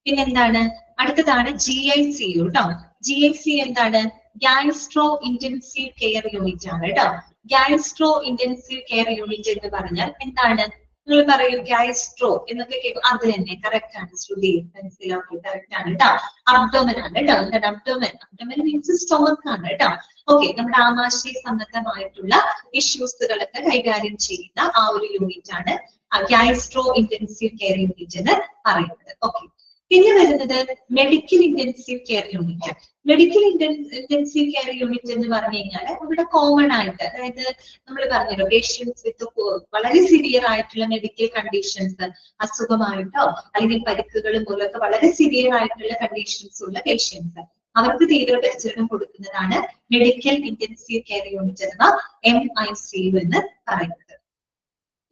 Speaker 1: പിന്നെന്താണ്? അടുത്തതാണ് GICU ട്ടോ. GICU എന്താണ്? ഗാസ്ട്രോ ഇന്റൻസീവ് കെയർ യൂണിറ്റ് ആണ് കേട്ടോ. ഗാസ്ട്രോ ഇന്റൻസീവ് കെയർ യൂണിറ്റ് എന്ന് പറഞ്ഞാൽ എന്താണ്? നിങ്ങൾ പറയൂ, ഗാസ്ട്രോ എന്നൊക്കെ കേൾക്കും. അത് തന്നെ, കറക്റ്റ് ആണ് ശ്രുതി, മനസ്സിലാക്കി, കറക്റ്റ് ആണ് കേട്ടോ. അബ്ഡോമൻ ആണ് കേട്ടോ. എന്താണ് അബ്ഡോമൻ? അബ്ഡോമൻ മീൻസ് സ്റ്റൊമക്ക് ആണ് കേട്ടോ. ഓക്കെ, നമ്മുടെ ആമാശയ സംബന്ധമായിട്ടുള്ള ഇഷ്യൂസുകളൊക്കെ കൈകാര്യം ചെയ്യുന്ന ആ ഒരു യൂണിറ്റ് ആണ് ഗാസ്ട്രോ ഇന്റൻസീവ് കെയർ യൂണിറ്റ് എന്ന് പറയുന്നത്. ഓക്കെ, പിന്നെ വരുന്നത് medical intensive care unit. Medical intensive care unit എന്ന് പറഞ്ഞു കഴിഞ്ഞാൽ ഇവിടെ കോമൺ ആയിട്ട്, അതായത് നമ്മൾ പറഞ്ഞല്ലോ, പേഷ്യൻസ് വിത്ത് വളരെ സിവിയർ ആയിട്ടുള്ള മെഡിക്കൽ കണ്ടീഷൻസ്, അസുഖമായിട്ടോ അല്ലെങ്കിൽ പരിക്കുകൾ മൂലമൊക്കെ വളരെ സിവിയർ ആയിട്ടുള്ള കണ്ടീഷൻസ് ഉള്ള പേഷ്യൻസ്, അവർക്ക് തീവ്രപരിചരണം കൊടുക്കുന്നതാണ് മെഡിക്കൽ ഇന്റൻസീവ് കെയർ യൂണിറ്റ് അഥവാ MICU എന്ന് പറയുന്നത്.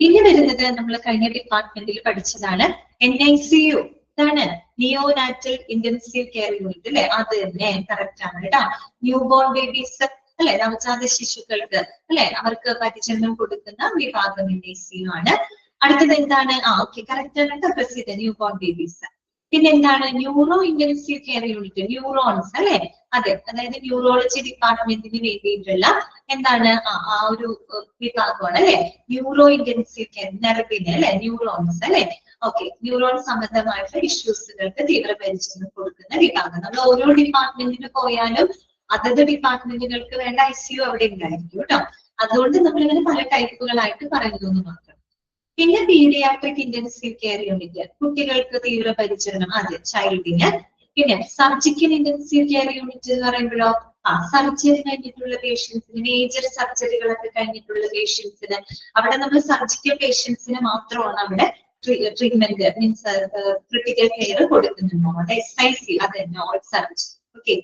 Speaker 1: പിന്നെ വരുന്നത് നമ്മൾ കഴിഞ്ഞ ഡിപ്പാർട്ട്മെന്റിൽ പഠിച്ചതാണ് NICU. ഇതാണ് നിയോനാറ്റൽ ഇന്റൻസീവ് കെയർ യൂണിറ്റ് അല്ലെ. അത് തന്നെ, കറക്റ്റ് ആണ് കേട്ടോ. ന്യൂ ബോൺ ബേബീസ് അല്ലെ, നവജാത ശിശുക്കൾക്ക് അല്ലെ, അവർക്ക് പരിചരണം കൊടുക്കുന്ന വിഭാഗം NICU ആണ്. അടുത്തത് എന്താണ്? ഓക്കെ, കറക്റ്റ് ആണ് കേട്ടോ, പ്രസിദ്ധ ന്യൂ ബോൺ ബേബീസ്. പിന്നെ എന്താണ്? Neuro intensive care unit, neurons അല്ലെ. അതെ, അതായത് ന്യൂറോളജി ഡിപ്പാർട്ട്മെന്റിന് വേണ്ടിയിട്ടുള്ള എന്താണ് ആ ഒരു വിഭാഗമാണ് അല്ലെ, ന്യൂറോ ഇന്റൻസീവ് കെയർ, നെർവിന് അല്ലെ, ന്യൂറോൺസ് അല്ലെ. ഓക്കെ, ന്യൂറോൺ സംബന്ധമായിട്ടുള്ള ഇഷ്യൂസുകൾക്ക് തീവ്രപരിചരണം കൊടുക്കുന്ന വിഭാഗം. നമ്മൾ ഓരോ ഡിപ്പാർട്ട്മെന്റിന് പോയാലും അതത് ഡിപ്പാർട്ട്മെന്റുകൾക്ക് വേണ്ട ICU അവിടെ ഉണ്ടായിരിക്കും കേട്ടോ. അതുകൊണ്ട് നമ്മളിങ്ങനെ പല ടൈപ്പുകളായിട്ട് പറയുന്നു എന്ന് മാത്രം. പിന്നെ പീഡിയാട്രിക് ഇന്റൻസീവ് കെയർ യൂണിറ്റ്, കുട്ടികൾക്ക് തീവ്രപരിചരണം, അതെ, ചൈൽഡിന്. പിന്നെ സർജിക്കൽ ഇന്റൻസീവ് കെയർ യൂണിറ്റ് എന്ന് പറയുമ്പോഴോ, സർജറി കഴിഞ്ഞിട്ടുള്ള പേഷ്യൻസിന്, മേജർ സർജറികളൊക്കെ കഴിഞ്ഞിട്ടുള്ള പേഷ്യൻസിന്, അവിടെ നമ്മൾ സർജിക്കൽ പേഷ്യൻസിന് മാത്രമാണ് അവിടെ ട്രീറ്റ്മെന്റ് മീൻസ് ക്രിട്ടിക്കൽ കെയർ കൊടുക്കുന്നുണ്ടോ, അത് SIC, അത് നോൺ സർജ്. ഓക്കെ,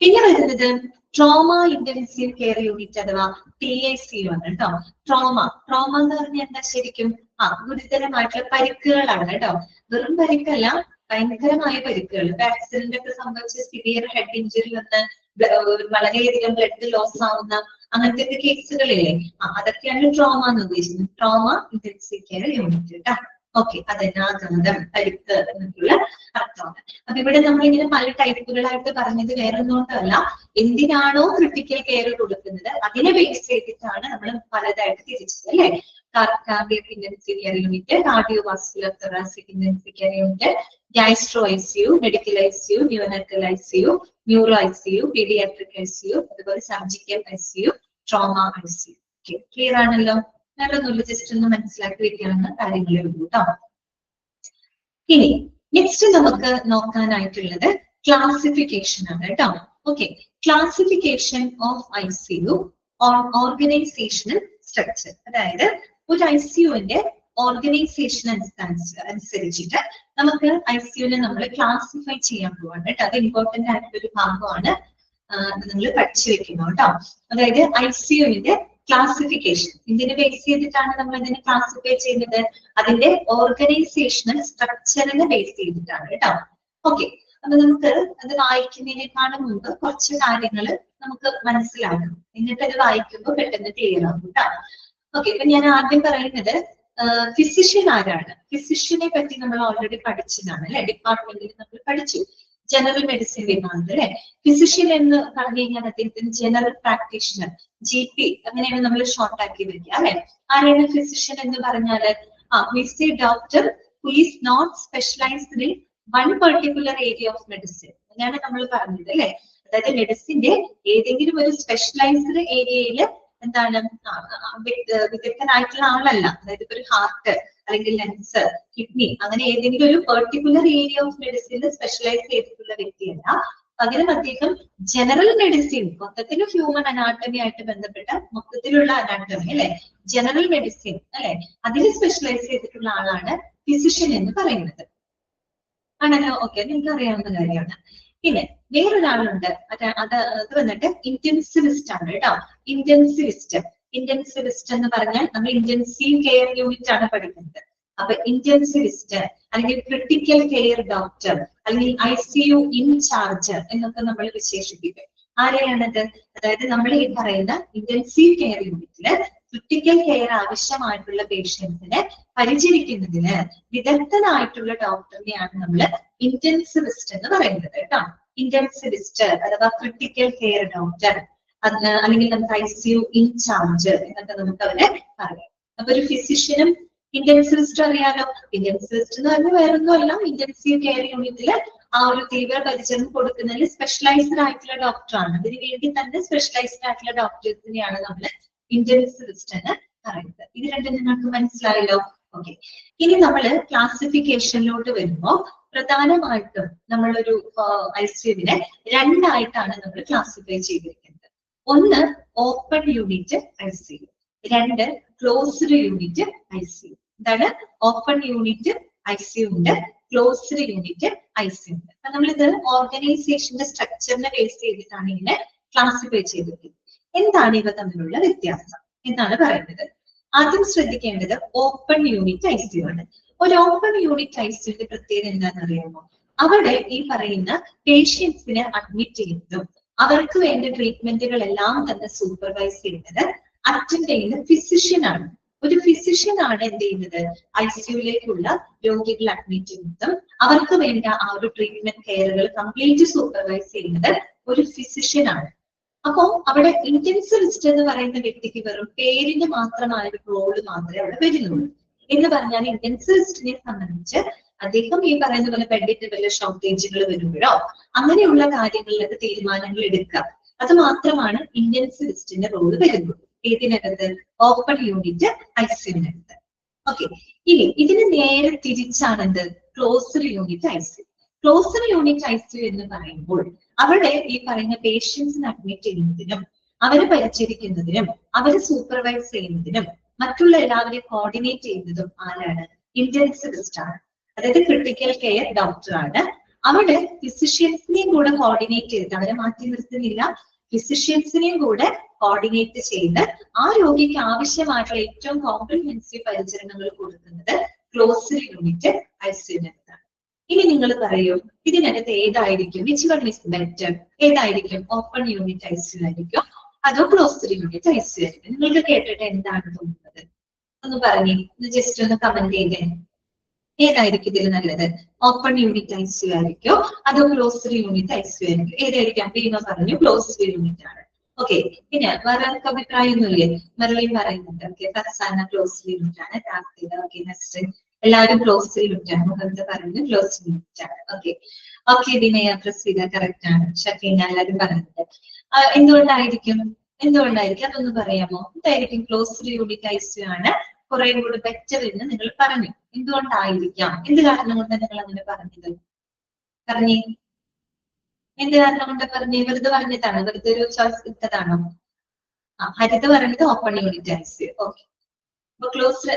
Speaker 1: പിന്നെ വരുന്നത് ട്രോമ ഇന്റൻസീവ് കെയർ യൂണിറ്റ് അഥവാ TICU ആണ് കേട്ടോ. ട്രോമ എന്ന് പറഞ്ഞാൽ എന്താ ശരിക്കും? ഗുരുതരമായിട്ടുള്ള പരിക്കുകളാണ് കേട്ടോ. വെറും പരിക്കല്ല, ഭയങ്കരമായ പരിക്കുകൾ. ആക്സിഡന്റ് ഒക്കെ സംഭവിച്ച സിവിയർ ഹെഡ് ഇഞ്ചുറി വന്ന് വളരെയധികം ബ്ലഡ് ലോസ് ആവുന്ന അങ്ങനത്തെ കേസുകളില്ലേ, അതൊക്കെയാണ് ട്രോമ എന്ന് ഉദ്ദേശിക്കുന്നത്. ട്രോമ ഇന്റൻസീവ് കെയർ യൂണിറ്റ് കേട്ടോ. ഓക്കെ, അതെന്നെ ആഘാതം, പരിക്ക് എന്നൊക്കെയുള്ള അർത്ഥമാണ്. അപ്പൊ ഇവിടെ നമ്മളിങ്ങനെ പല ടൈപ്പുകളായിട്ട് പറഞ്ഞത് വേറെ ഒന്നുകൊണ്ടല്ല, എന്തിനാണോ ക്രിട്ടിക്കൽ കെയർ കൊടുക്കുന്നത് അതിനെ ബേസ് ചെയ്തിട്ടാണ് നമ്മൾ പലതായിട്ട് തിരിച്ചത് അല്ലെ. Cardiac intensive care unit, cardiovascular thoracic intensive care unit, gastro ICU, medical ICU, ന്യൂനറ്റൽ ICU, neuro ICU, paediatric ICU, അതുപോലെ surgical ICU, trauma ICU. Okay, clear ആണല്ലോ. വേറെ ഒന്നുമില്ല, ജസ്റ്റ് ഒന്ന് മനസ്സിലാക്കി വെക്കാവുന്ന കാര്യങ്ങളേ ഉള്ളൂ കേട്ടോ. ഇനി നെക്സ്റ്റ് നമുക്ക് നോക്കാനായിട്ടുള്ളത് ക്ലാസിഫിക്കേഷൻ ആണ് കേട്ടോ. Okay, classification of ICU on organisational structure. അതായത് ഒരു ICUവിന്റെ ഓർഗനൈസേഷൻ അനുസരിച്ചിട്ട് നമുക്ക് ICUവിനെ നമ്മൾ ക്ലാസിഫൈ ചെയ്യാൻ പോവാണ് കേട്ടോ. അത് ഇമ്പോർട്ടന്റ് ആയിട്ടുള്ള ഒരു ഭാഗമാണ്, നിങ്ങൾ പഠിച്ചു വെക്കുന്നു കേട്ടോ. അതായത് ICUവിന്റെ ക്ലാസിഫിക്കേഷൻ ഇതിനെ ബേസ് ചെയ്തിട്ടാണ് നമ്മൾ ഇതിനെ ക്ലാസിഫൈ ചെയ്യുന്നത്, അതിന്റെ ഓർഗനൈസേഷണൽ സ്ട്രക്ചറിനെ ബേസ് ചെയ്തിട്ടാണ് കേട്ടോ. ഓക്കെ, അപ്പൊ നമുക്ക് അത് വായിക്കുന്നതിനേക്കാളും മുമ്പ് കുറച്ച് കാര്യങ്ങൾ നമുക്ക് മനസ്സിലാക്കണം, എന്നിട്ട് അത് വായിക്കുമ്പോൾ പെട്ടെന്ന് ക്ലിയർ ആകും കേട്ടോ. ഓക്കെ, ഇപ്പൊ ഞാൻ ആദ്യം പറയുന്നത് ഫിസിഷ്യൻ ആരാണ്. ഫിസിഷ്യനെ പറ്റി നമ്മൾ ഓൾറെഡി പഠിച്ചതാണ് അല്ലെ, ഡിപ്പാർട്ട്മെന്റിൽ നമ്മൾ പഠിച്ചു. ജനറൽ മെഡിസിൻ വിഭാഗത്തിൽ അല്ലെ. ഫിസിഷ്യൻ എന്ന് പറഞ്ഞു കഴിഞ്ഞാൽ അദ്ദേഹത്തിന് ജനറൽ പ്രാക്ടീഷണർ, GP അങ്ങനെയാണ് നമ്മൾ ഷോർട്ട് ആക്കി വെക്കുക അല്ലെ. ആരെയാണ് ഫിസിഷ്യൻ എന്ന് പറഞ്ഞാല്, doctor who is not specialised in one particular area of medicine. അങ്ങനെയാണ് നമ്മൾ പറഞ്ഞത് അല്ലെ. അതായത് മെഡിസിന്റെ ഏതെങ്കിലും ഒരു സ്പെഷ്യലൈസ്ഡ് ഏരിയയിൽ എന്താണ് വിദഗ്ധനായിട്ടുള്ള ആളല്ല. അതായത് ഇപ്പൊ ഒരു ഹാർട്ട് അല്ലെങ്കിൽ ലങ്സ്, കിഡ്നി അങ്ങനെ ഏതെങ്കിലും ഒരു പെർട്ടിക്കുലർ ഏരിയ ഓഫ് മെഡിസിനിൽ സ്പെഷ്യലൈസ് ചെയ്തിട്ടുള്ള വ്യക്തിയല്ല. പകരം അദ്ദേഹം ജനറൽ മെഡിസിൻ, മൊത്തത്തിൽ ഹ്യൂമൻ അനാട്ടമി ആയിട്ട് ബന്ധപ്പെട്ട മൊത്തത്തിലുള്ള അനാട്ടമി അല്ലെ, ജനറൽ മെഡിസിൻ അല്ലെ, അതിൽ സ്പെഷ്യലൈസ് ചെയ്തിട്ടുള്ള ആളാണ് ഫിസിഷ്യൻ എന്ന് പറയുന്നത്. ആണല്ലോ. ഓക്കെ, നിങ്ങൾക്ക് അറിയാവുന്ന കാര്യമാണ്. പിന്നെ വേറൊരാളുണ്ട്, അത് വന്നിട്ട് ഇന്റൻസിവിസ്റ്റ് ആണ് കേട്ടോ. ഇന്റൻസിവിസ്റ്റ് എന്ന് പറഞ്ഞാൽ നമ്മൾ ഇന്റൻസീവ് കെയർ യൂണിറ്റ് ആണ് പഠിക്കുന്നത്. അപ്പൊ ഇന്റൻസിവിസ്റ്റ് അല്ലെങ്കിൽ ക്രിട്ടിക്കൽ കെയർ ഡോക്ടർ അല്ലെങ്കിൽ ICU ഇൻചാർജ് എന്നൊക്കെ നമ്മൾ വിശേഷിപ്പിക്കും. ആരെയാണത്? അതായത് നമ്മൾ ഈ പറയുന്ന ഇന്റൻസീവ് കെയർ യൂണിറ്റില് ക്രിട്ടിക്കൽ കെയർ ആവശ്യമായിട്ടുള്ള പേഷ്യൻസിനെ പരിചരിക്കുന്നതിന് വിദഗ്ധനായിട്ടുള്ള ഡോക്ടറിനെയാണ് നമ്മൾ ഇന്റൻസിവിസ്റ്റ് എന്ന് പറയുന്നത് കേട്ടോ. ഇന്റൻസിവിസ്റ്റ് അഥവാ ക്രിട്ടിക്കൽ കെയർ ഡോക്ടർ, അല്ലെങ്കിൽ നമുക്ക് ICU ഇൻചാർജ് എന്നൊക്കെ നമുക്ക് അവരെ പറയാം. അപ്പൊ ഒരു ഫിസിഷ്യനും ഇന്റൻസിവിസ്റ്റ് അറിയാലോ. ഇന്റൻസിവിസ്റ്റ് എന്ന് പറഞ്ഞാൽ വേറൊന്നും അല്ല, ഇന്റൻസീവ് കെയർ യൂണിറ്റില് ആ ഒരു തീവ്ര പരിചരണം കൊടുക്കുന്നതിൽ സ്പെഷ്യലൈസ്ഡ് ആയിട്ടുള്ള ഡോക്ടറാണ്. അതിന് വേണ്ടി തന്നെ സ്പെഷ്യലൈസ്ഡ് ആയിട്ടുള്ള ഡോക്ടേഴ്സിനെയാണ് നമ്മൾ ഇന്റൻസിവിസ്റ്റ് എന്ന് പറയുന്നത്. ഇത് രണ്ടും നിങ്ങൾക്ക് മനസ്സിലായല്ലോ. ഓക്കെ, ഇനി നമ്മൾ ക്ലാസിഫിക്കേഷനിലോട്ട് വരുമ്പോൾ പ്രധാനമായിട്ടും നമ്മളൊരു ICUവിനെ രണ്ടായിട്ടാണ് നമ്മൾ ക്ലാസിഫൈ ചെയ്തിരിക്കുന്നത്. ഒന്ന് ഓപ്പൺ യൂണിറ്റ് ICU, രണ്ട് ക്ലോസ്ഡ് യൂണിറ്റ് ICU. എന്താണ് ഓപ്പൺ യൂണിറ്റ് ICU ഉണ്ട്, ക്ലോസ്ഡ് യൂണിറ്റ് ICU ഉണ്ട്. അപ്പൊ നമ്മളിത് ഓർഗനൈസേഷന്റെ സ്ട്രക്ചറിനെ ബേസ് ചെയ്തിട്ടാണ് ഇങ്ങനെ ക്ലാസിഫൈ ചെയ്തിരിക്കുന്നത്. എന്താണ് ഇവ തമ്മിലുള്ള വ്യത്യാസം എന്നാണ് പറയുന്നത്. ആദ്യം ശ്രദ്ധിക്കേണ്ടത് ഓപ്പൺ യൂണിറ്റ് ICU ആണ്. ഒരു ഓപ്പൺ യൂണിറ്റ് ICUന്റെ പ്രത്യേകത എന്താണെന്ന് അറിയാമോ? അവിടെ ഈ പറയുന്ന പേഷ്യൻസിനെ അഡ്മിറ്റ് ചെയ്യുന്നതും അവർക്ക് വേണ്ട ട്രീറ്റ്മെന്റുകളെല്ലാം തന്നെ സൂപ്പർവൈസ് ചെയ്യുന്നത് അറ്റൻഡ് ചെയ്യുന്ന ഫിസിഷ്യൻ ആണ്. ഒരു ഫിസിഷ്യൻ ആണ് എന്ത് ചെയ്യുന്നത്, ICUവിലേക്കുള്ള രോഗികളെ അഡ്മിറ്റ് ചെയ്യുന്നതും അവർക്ക് വേണ്ട ആ ഒരു ട്രീറ്റ്മെന്റ് കെയറുകൾ കംപ്ലീറ്റ് സൂപ്പർവൈസ് ചെയ്യുന്നത് ഒരു ഫിസിഷ്യൻ ആണ്. അപ്പോ അവിടെ ഇന്റൻസിവിസ്റ്റ് എന്ന് പറയുന്ന വ്യക്തിക്ക് വെറും പേരിന് മാത്രമായ ഒരു റോള് മാത്രമേ അവിടെ വരുന്നുള്ളൂ. എന്ന് പറഞ്ഞാൽ ഇന്റൻസിവിസ്റ്റിനെ സംബന്ധിച്ച് അദ്ദേഹം ഈ പറയുന്ന പോലെ ബെഡിന്റെ വല്ല ഷോർട്ടേജുകൾ വരുമ്പോഴോ അങ്ങനെയുള്ള കാര്യങ്ങളിലൊക്കെ തീരുമാനങ്ങൾ എടുക്കുക, അത് മാത്രമാണ് ഇന്റൻസിവിസ്റ്റിന്റെ റോള് വരുന്നത്. ഏതിനകത്ത്? ഓപ്പൺ യൂണിറ്റ് ICUവിനകത്ത്. ഓക്കെ, ഇനി ഇതിന് നേരെ തിരിച്ചാണെന്ത് closed unit ICU. Closed unit ICU എന്ന് പറയുമ്പോൾ അവിടെ ഈ പറയുന്ന പേഷ്യൻസിനെ അഡ്മിറ്റ് ചെയ്യുന്നതിനും അവരെ പരിചരിക്കുന്നതിനും അവരെ സൂപ്പർവൈസ് ചെയ്യുന്നതിനും മറ്റുള്ള എല്ലാവരെയും കോർഡിനേറ്റ് ചെയ്യുന്നതും ആരാണ്? ഇന്റൻസിവിസ്റ്റ് ആണ്. അതായത് ക്രിട്ടിക്കൽ കെയർ ഡോക്ടറാണ്. അവിടെ ഫിസിഷ്യൻസിനെയും കൂടെ കോർഡിനേറ്റ് ചെയ്തിട്ട്, അവരെ മാറ്റി നിർത്തുന്നില്ല, ഫിസിഷ്യൻസിനെയും കൂടെ കോർഡിനേറ്റ് ചെയ്ത് ആ രോഗിക്ക് ആവശ്യമായിട്ടുള്ള ഏറ്റവും കോംപ്രിഹെൻസീവ് പരിചരണങ്ങൾ കൊടുക്കുന്നത് ക്ലോസ്ഡ് യൂണിറ്റ് ICUവിനകത്താണ്. ഇനി നിങ്ങൾ പറയൂ, ഇതിനകത്ത് ഏതായിരിക്കും, വിച്ച് വൺ ഇസ് ബെറ്റർ, ഏതായിരിക്കും, ഓപ്പൺ യൂണിറ്റ് ഐസിയു ആയിരിക്കും അതോ ക്ലോസ്ഡ് യൂണിറ്റ് ഐസിയു ആയിരിക്കും? നിങ്ങൾക്ക് കേട്ടിട്ട് എന്താണ് തോന്നുന്നത്? ഒന്ന് പറഞ്ഞേ, ജസ്റ്റ് ഒന്ന് കമന്റ് ചെയ്തേ. ഏതായിരിക്കും ഇതിൽ നല്ലത്? ഓപ്പൺ യൂണിറ്റ് ഐസിയു ആയിരിക്കോ അതോ ക്ലോസ്ഡ് യൂണിറ്റ് ഐസിയു ആയിരിക്കും? ഏതായിരിക്കാം? ബീന പറഞ്ഞു ക്ലോസ്ഡ് യൂണിറ്റ് ആണ്. ഓക്കെ, പിന്നെ വേറെ ആർക്കും അഭിപ്രായമൊന്നുമില്ലേ? മെർലിൻ പറയുന്നുണ്ട്. ഓക്കെ, ഫർസാന ക്ലോസ്ഡ് യൂണിറ്റ് ആണ്. കാർത്തിക, ഓക്കെ, നെക്സ്റ്റ് എല്ലാവരും ക്ലോസ്ഡ് യൂണിറ്റ് ആണ്. മുഖത്ത് പറയുന്നത് ക്ലോസ്ഡ് യൂണിറ്റ് ആണ്. ഓക്കെ ഓക്കെ, വിനയ, പ്രസീത കറക്റ്റ് ആണ്. ഷഫീന, എല്ലാവരും പറയുന്നുണ്ട്. എന്തുകൊണ്ടായിരിക്കും? അതൊന്ന് പറയാമോ? എന്തായിരിക്കും? ക്ലോസ്ഡ് യൂണിറ്റ് ഐസിയു ആണ് കുറെ കൂടി ബെറ്റർ എന്ന് നിങ്ങൾ പറഞ്ഞു. എന്തുകൊണ്ടായിരിക്കാം? എന്ത് കാരണം കൊണ്ട് നിങ്ങൾ അങ്ങനെ പറഞ്ഞത്? പറഞ്ഞേ, എന്ത് കാരണം കൊണ്ട് പറഞ്ഞേ? വെറുതെ പറഞ്ഞതാണോ? വെറുതെ ഒരു ചോയ്സ് ഇട്ടതാണോ? ഹരിത പറയുന്നത് ഓപ്പൺ യൂണിറ്റ് ഐസിയു. ഓക്കെ, അപ്പൊ ക്ലോസ്ഡ്.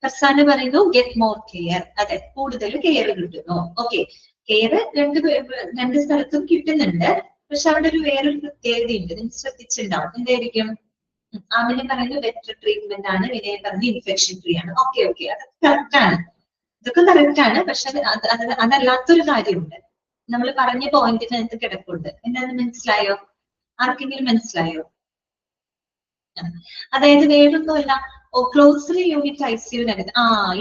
Speaker 1: ഫർസാന പറയുന്നു ഗെറ്റ് മോർ കെയർ. അതെ, കൂടുതൽ കെയർ കിട്ടുന്നു. ഓക്കെ, കെയർ രണ്ട് സ്ഥലത്തും കിട്ടുന്നുണ്ട്. പക്ഷെ അവിടെ ഒരു വേറൊരു പ്രത്യേകതയുണ്ട്, നിങ്ങൾ ശ്രദ്ധിച്ചിട്ടുണ്ടാവും. എന്തായിരിക്കും? ആമിനെ പറയുന്നത് ബെറ്റർ ട്രീറ്റ്മെന്റ് ആണ്, വിനയ പറഞ്ഞ് ഇൻഫെക്ഷൻ ഫ്രീ ആണ്. ഓക്കെ ഓക്കെ, അതൊക്കെ കറക്റ്റ് ആണ്, ഇതൊക്കെ കറക്റ്റ് ആണ്. പക്ഷെ അതല്ലാത്തൊരു കാര്യമുണ്ട്. നമ്മൾ പറഞ്ഞ പോയിന്റിനകത്ത് കിടപ്പുണ്ട്. എന്താണെന്ന് മനസ്സിലായോ? ആർക്കെങ്കിലും മനസ്സിലായോ? അതായത് വേറൊന്നുമല്ല, ക്ലോസ്ഡ് യൂണിറ്റ് ഐസിയുവിനകത്ത്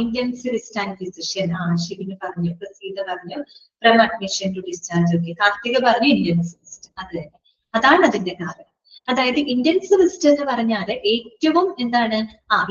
Speaker 1: ഇന്റൻസിവിസ്റ്റ് ആൻഡ് ഫിസിഷ്യൻ. ഷിബിന് പറഞ്ഞു, പ്രസീത പറഞ്ഞു from admission to discharge. Okay, Karthika പറഞ്ഞു ഇന്റൻസിവിസ്റ്റ്. അത് തന്നെ, അതാണ് അതിന്റെ കാരണം. അതായത് ഇന്റൻസിവിസ്റ്റ് എന്ന് പറഞ്ഞാൽ ഏറ്റവും എന്താണ്,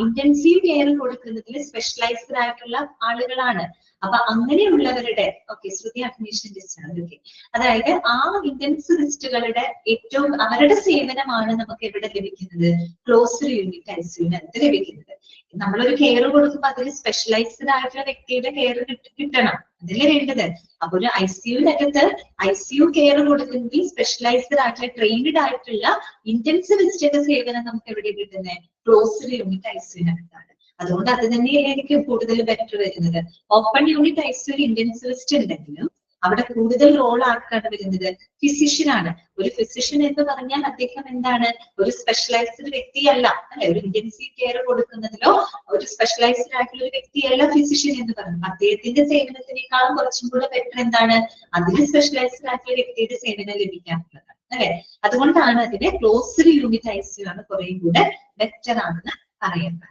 Speaker 1: ഇന്റൻസീവ് കെയർ കൊടുക്കുന്നതിൽ സ്പെഷ്യലൈസ്ഡ് ആയിട്ടുള്ള ആളുകളാണ്. അപ്പൊ അങ്ങനെയുള്ളവരുടെ, ഓക്കെ, ശ്രുതി അഡ്മിഷൻ ഡിസ്ചാർജ്. ഓക്കെ, അതായത് ആ ഇന്റൻസിവിസ്റ്റുകളുടെ ഏറ്റവും അവരുടെ സേവനമാണ് നമുക്ക് എവിടെ ലഭിക്കുന്നത്? ക്ലോസ്ഡ് യൂണിറ്റ് ഐസിയുവിനകത്ത് ലഭിക്കുന്നത്. നമ്മളൊരു കെയർ കൊടുക്കുമ്പോൾ അതിൽ സ്പെഷ്യലൈസ്ഡ് ആയിട്ടുള്ള വ്യക്തിയുടെ കെയർ കിട്ടണം, അതല്ലേ വേണ്ടത്. അപ്പൊ ഒരു ഐസിയുവിനകത്ത് ഐസിയു കെയർ കൊടുക്കുന്നതിൽ സ്പെഷ്യലൈസ്ഡ് ആയിട്ടുള്ള ട്രെയിൻഡ് ആയിട്ടുള്ള ഇന്റൻസിവിസ്റ്റിന്റെ സേവനം നമുക്ക് എവിടെ കിട്ടുന്നത്? ക്ലോസ്ഡ് യൂണിറ്റ് ഐസിയുവിനകത്താണ്. അതുകൊണ്ട് അത് തന്നെയായിരിക്കും കൂടുതൽ ബെറ്റർ വരുന്നത്. ഓപ്പൺ യൂണിറ്റ് ഐസിയു ഇന്റൻസിവിസ്റ്റ് ഉണ്ടെങ്കിലും അവിടെ കൂടുതൽ റോൾ ആർക്കാണ് വരുന്നത്? ഫിസിഷ്യൻ ആണ്. ഒരു ഫിസിഷ്യൻ എന്ന് പറഞ്ഞാൽ അദ്ദേഹം എന്താണ്? ഒരു സ്പെഷ്യലൈസ്ഡ് വ്യക്തിയല്ല, അല്ലെ? ഒരു ഇന്റൻസീവ് കെയർ കൊടുക്കുന്നതിലോ ഒരു സ്പെഷ്യലൈസ്ഡ് ആയിട്ടുള്ള ഒരു വ്യക്തിയല്ല ഫിസിഷ്യൻ എന്ന് പറയുന്നത്. അദ്ദേഹത്തിന്റെ സേവനത്തിനേക്കാളും കുറച്ചും കൂടെ ബെറ്റർ എന്താണ്? അതിന് സ്പെഷ്യലൈസ്ഡ് ആയിട്ടുള്ള വ്യക്തിയുടെ സേവനം ലഭിക്കാനുള്ളത്, അല്ലെ? അതുകൊണ്ടാണ് അതിന്റെ ക്ലോസ്ഡ് യൂണിറ്റ് ഐസിയു ആണ് കുറെ കൂടെ ബെറ്റർ ആണെന്ന് പറയുന്നത്.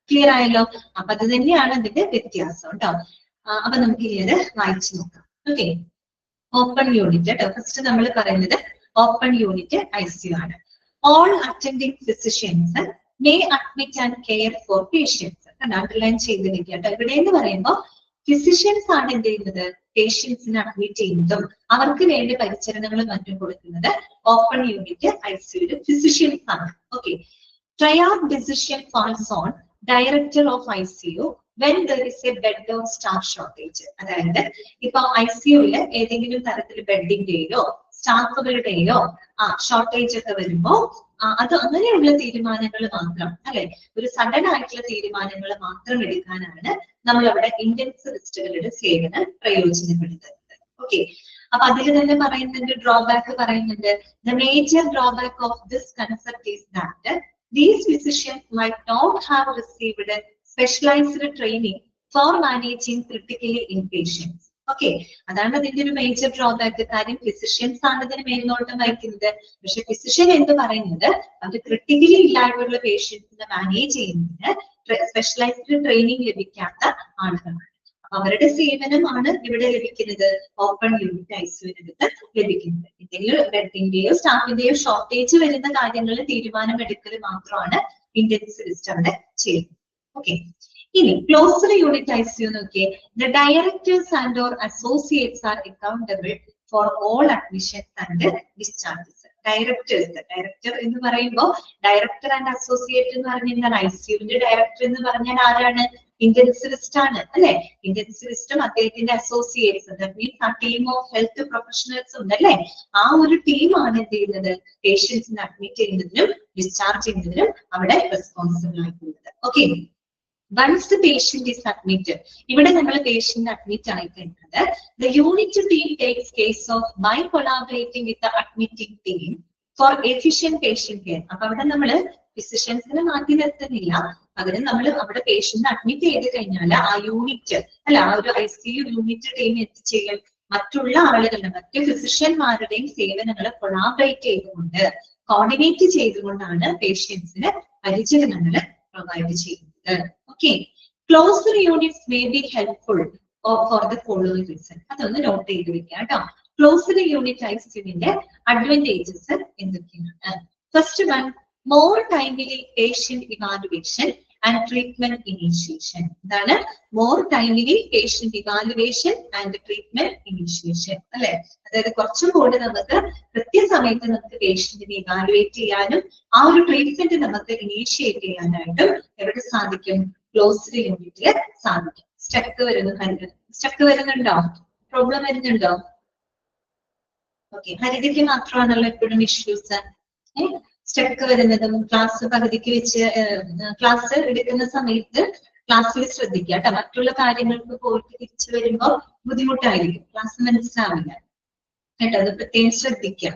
Speaker 1: ക്ലിയർ ആയല്ലോ? അപ്പൊ അത് തന്നെയാണ് അതിന്റെ വ്യത്യാസം കേട്ടോ. അപ്പൊ നമുക്ക് ഇനി അത് വായിച്ചു നോക്കാം. ഓക്കെ, ഓപ്പൺ യൂണിറ്റ് കേട്ടോ. ഫസ്റ്റ് നമ്മൾ പറയുന്നത് ഓപ്പൺ യൂണിറ്റ് ഐസിയു ആണ്. All attending physicians may admit and care for patients. Underline ചെയ്തിരിക്കുക കേട്ടോ. ഇവിടെ എന്ന് പറയുമ്പോൾ ഫിസിഷ്യൻസ് ആണ് എന്ത് ചെയ്യുന്നത്? പേഷ്യൻസിനെ അഡ്മിറ്റ് ചെയ്യുന്നതും അവർക്ക് വേണ്ടി പരിചരണങ്ങളും മറ്റും കൊടുക്കുന്നത് ഓപ്പൺ യൂണിറ്റ് ഐസിയുവിൽ ഫിസിഷ്യൻസ് ആണ്. Okay, triage decision falls on director of ICU when there is a bed or staff shortage. അതായത് ഇപ്പൊ ഐസിയുവില് ഏതെങ്കിലും തരത്തിൽ ബെഡിന്റെയോ സ്റ്റാഫുകളുടെയോ ഷോർട്ടേജ് ഒക്കെ വരുമ്പോ അത് അങ്ങനെയുള്ള തീരുമാനങ്ങൾ മാത്രം, അല്ലെ, ഒരു സഡൻ ആയിട്ടുള്ള തീരുമാനങ്ങൾ മാത്രം എടുക്കാനാണ് നമ്മൾ അവിടെ ഇന്റൻസിവിസ്റ്റുകളുടെ സേവനം പ്രയോജനപ്പെടുത്തുന്നത്. ഓക്കെ, അപ്പൊ അതിൽ തന്നെ പറയുന്നുണ്ട്, ഡ്രോബാക്ക് പറയുന്നുണ്ട്. The major drawback of this concept is that these physicians might not have received specialized training for managing critically ill patients. Okay, അതാണ് അതിന്റെ ഒരു മേജർ ഡ്രോബാക്ക്. കാര്യം ഫിസിഷ്യൻസ് ആണ് ഇതിന് മേൽനോട്ടം വഹിക്കുന്നത്. പക്ഷെ ഫിസിഷ്യൻ എന്ന് പറയുന്നത് അത് ക്രിട്ടിക്കലി ഇല്ലായിട്ടുള്ള പേഷ്യൻസിനെ മാനേജ് ചെയ്യുന്നതിന് സ്പെഷ്യലൈസ്ഡ് ട്രെയിനിങ് ലഭിക്കാത്ത ആളുകളാണ്. അവരുടെ സേവനമാണ് ഇവിടെ ലഭിക്കുന്നത്, ഓപ്പൺ യൂണിറ്റ് ഐസിയുവിനകത്ത് ലഭിക്കുന്നത്. എന്തെങ്കിലും ബെഡിന്റെയോ സ്റ്റാഫിന്റെയോ ഷോർട്ടേജ് വരുന്ന കാര്യങ്ങളിൽ തീരുമാനമെടുക്കൽ മാത്രമാണ് ഇന്റൻസിവിസ്റ്റ് അവിടെ ചെയ്യുന്നത്. ഓക്കെ, ഇനി ക്ലോസ്ഡ് യൂണിറ്റ് ഐസിയു നോക്കിയേ. The directors and or associates R accountable for all admissions and discharges. Director എന്ന് പറയുമ്പോൾ ഡയറക്ടർ ആൻഡ് അസോസിയേറ്റ് എന്ന് പറഞ്ഞാൽ ഐസിയുവിന്റെ ഡയറക്ടർ എന്ന് പറഞ്ഞാൽ ആരാണ്? ഇന്റൻസിവിസ്റ്റ് ആണ്, അല്ലെ? ഇന്റൻസിവിസ്റ്റും അദ്ദേഹത്തിന്റെ അസോസിയേറ്റ്സ്, ദാറ്റ് മീൻസ് ആ ടീം ഓഫ് ഹെൽത്ത് പ്രൊഫഷണൽസ് ഉണ്ട്, അല്ലെ? ആ ഒരു ടീമാണ് എന്ത് ചെയ്യുന്നത്? പേഷ്യൻസിനെ അഡ്മിറ്റ് ചെയ്യുന്നതിനും ഡിസ്ചാർജ് ചെയ്യുന്നതിനും അവിടെ റെസ്പോൺസിബിൾ ആയിട്ടുള്ളത്. Okay, once the patient is admitted, ഇവിടെ നമ്മൾ പേഷ്യന്റ് അഡ്മിറ്റ് ആയിക്കഴിഞ്ഞാൽ the unit team takes case of by collaborating with the admitting team for efficient patient care. അപ്പൊ അവിടെ നമ്മള് ഫിസിഷ്യൻസിനെ മാറ്റി നിർത്തുന്നില്ല, പകരം നമ്മൾ അവിടെ പേഷ്യന്റ് അഡ്മിറ്റ് ചെയ്ത് കഴിഞ്ഞാൽ ആ യൂണിറ്റ് അല്ല ആ ഒരു ICU യൂണിറ്റ് ടീം എത്തിച്ചേരാൻ മറ്റുള്ള ആളുകളുടെ മറ്റ് ഫിസിഷ്യന്മാരുടെയും സേവനങ്ങളെ കൊളാബറേറ്റ് ചെയ്തുകൊണ്ട് കോർഡിനേറ്റ് ചെയ്തുകൊണ്ടാണ് പേഷ്യൻസിന് പരിചരണങ്ങൾ പ്രൊവൈഡ് ചെയ്യുന്നത്. Okay, closed units may be helpful for the following reason. അതൊന്ന് നോട്ട് ചെയ്ത് വെക്കാം കേട്ടോ. ക്ലോസ്ഡ് യൂണിറ്റ് ICUവിന്റെ അഡ്വാൻറ്റേജസ് എന്തൊക്കെയാണ്? First one, more timely patient evaluation and treatment initiation. എന്താണ് more timely patient evaluation and treatment initiation അല്ലെ? അതായത് കുറച്ചും കൂടി നമുക്ക് കൃത്യസമയത്ത് നമുക്ക് പേഷ്യന്റിനെ ഇവാലുവേറ്റ് ചെയ്യാനും ആ ഒരു ട്രീറ്റ്മെന്റ് നമുക്ക് ഇനീഷ്യേറ്റ് ചെയ്യാനായിട്ടും എവിടെ സാധിക്കും? ക്ലോസ്ഡ് യൂണിറ്റില് സാധിക്കും. സ്റ്റക്ക് വരുന്നുണ്ടോ? പ്രോബ്ലം വരുന്നുണ്ടോ? ഓക്കെ, ഹരിതയ്ക്ക് മാത്രമാണല്ലോ എപ്പോഴും ഇഷ്യൂസ് സ്റ്റക്ക് വരുന്നതും. ക്ലാസ് പകുതിക്ക് വെച്ച് ക്ലാസ് എടുക്കുന്ന സമയത്ത് ക്ലാസ്സിൽ ശ്രദ്ധിക്കുക കേട്ടോ. മറ്റുള്ള കാര്യങ്ങൾക്ക് പോയിട്ട് തിരിച്ചു വരുമ്പോൾ ബുദ്ധിമുട്ടായിരിക്കും, ക്ലാസ് മനസ്സിലാവില്ല കേട്ടോ. അത് പ്രത്യേകം ശ്രദ്ധിക്കാം.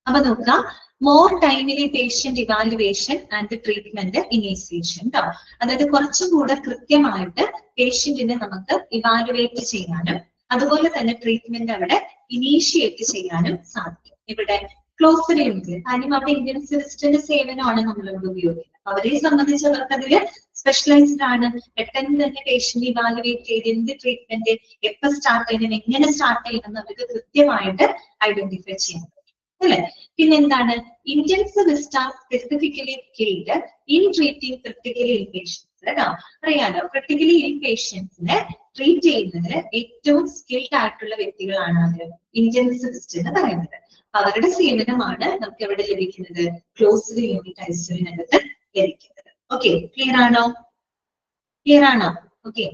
Speaker 1: അപ്പൊ നോക്കാം, more timely patient evaluation and treatment initiation കേട്ടോ. അതായത് കുറച്ചും കൂടെ കൃത്യമായിട്ട് പേഷ്യന്റിനെ നമുക്ക് ഇവാലുവേറ്റ് ചെയ്യാനും അതുപോലെ തന്നെ ട്രീറ്റ്മെന്റ് അവിടെ ഇനീഷ്യേറ്റ് ചെയ്യാനും സാധിക്കും ഇവിടെ ക്ലോസ്ഡ് യൂണിറ്റിൽ. കാര്യം അവിടെ ഇന്റൻസിവിസ്റ്റിന്റെ സേവനമാണ് നമ്മളിവിടെ ഉപയോഗിക്കുന്നത്. അവരെ സംബന്ധിച്ചവർക്ക് അതില് സ്പെഷ്യലൈസ്ഡ് ആണ്. പെട്ടെന്ന് തന്നെ പേഷ്യന്റ് ഇവാലുവേറ്റ് ചെയ്ത് എന്ത് ട്രീറ്റ്മെന്റ് എപ്പോൾ സ്റ്റാർട്ട് ചെയ്യണം, എങ്ങനെ സ്റ്റാർട്ട് ചെയ്യണം അവർക്ക് കൃത്യമായിട്ട് ഐഡന്റിഫൈ ചെയ്യാൻ അല്ലെ? പിന്നെന്താണ്, intensivist are specifically skilled in treating critically ill patients കേട്ടോ. അറിയാലോ, ക്രിട്ടിക്കലി ഇൽ പേഷ്യൻസിനെ ട്രീറ്റ് ചെയ്യുന്നതിന് ഏറ്റവും സ്കിൽഡ് ആയിട്ടുള്ള വ്യക്തികളാണ് അവർ ഇന്റൻസിവിസ്റ്റ് എന്ന് പറയുന്നത്. അവരുടെ സേവനമാണ് നമുക്ക് എവിടെ ലഭിക്കുന്നത്? ക്ലോസ്ഡ് യൂണിറ്റ് ICUവിനകത്ത് ലഭിക്കുന്നത്. ഓക്കെ, ക്ലിയർ ആണോ? ക്ലിയർ ആണോ? ഓക്കെ,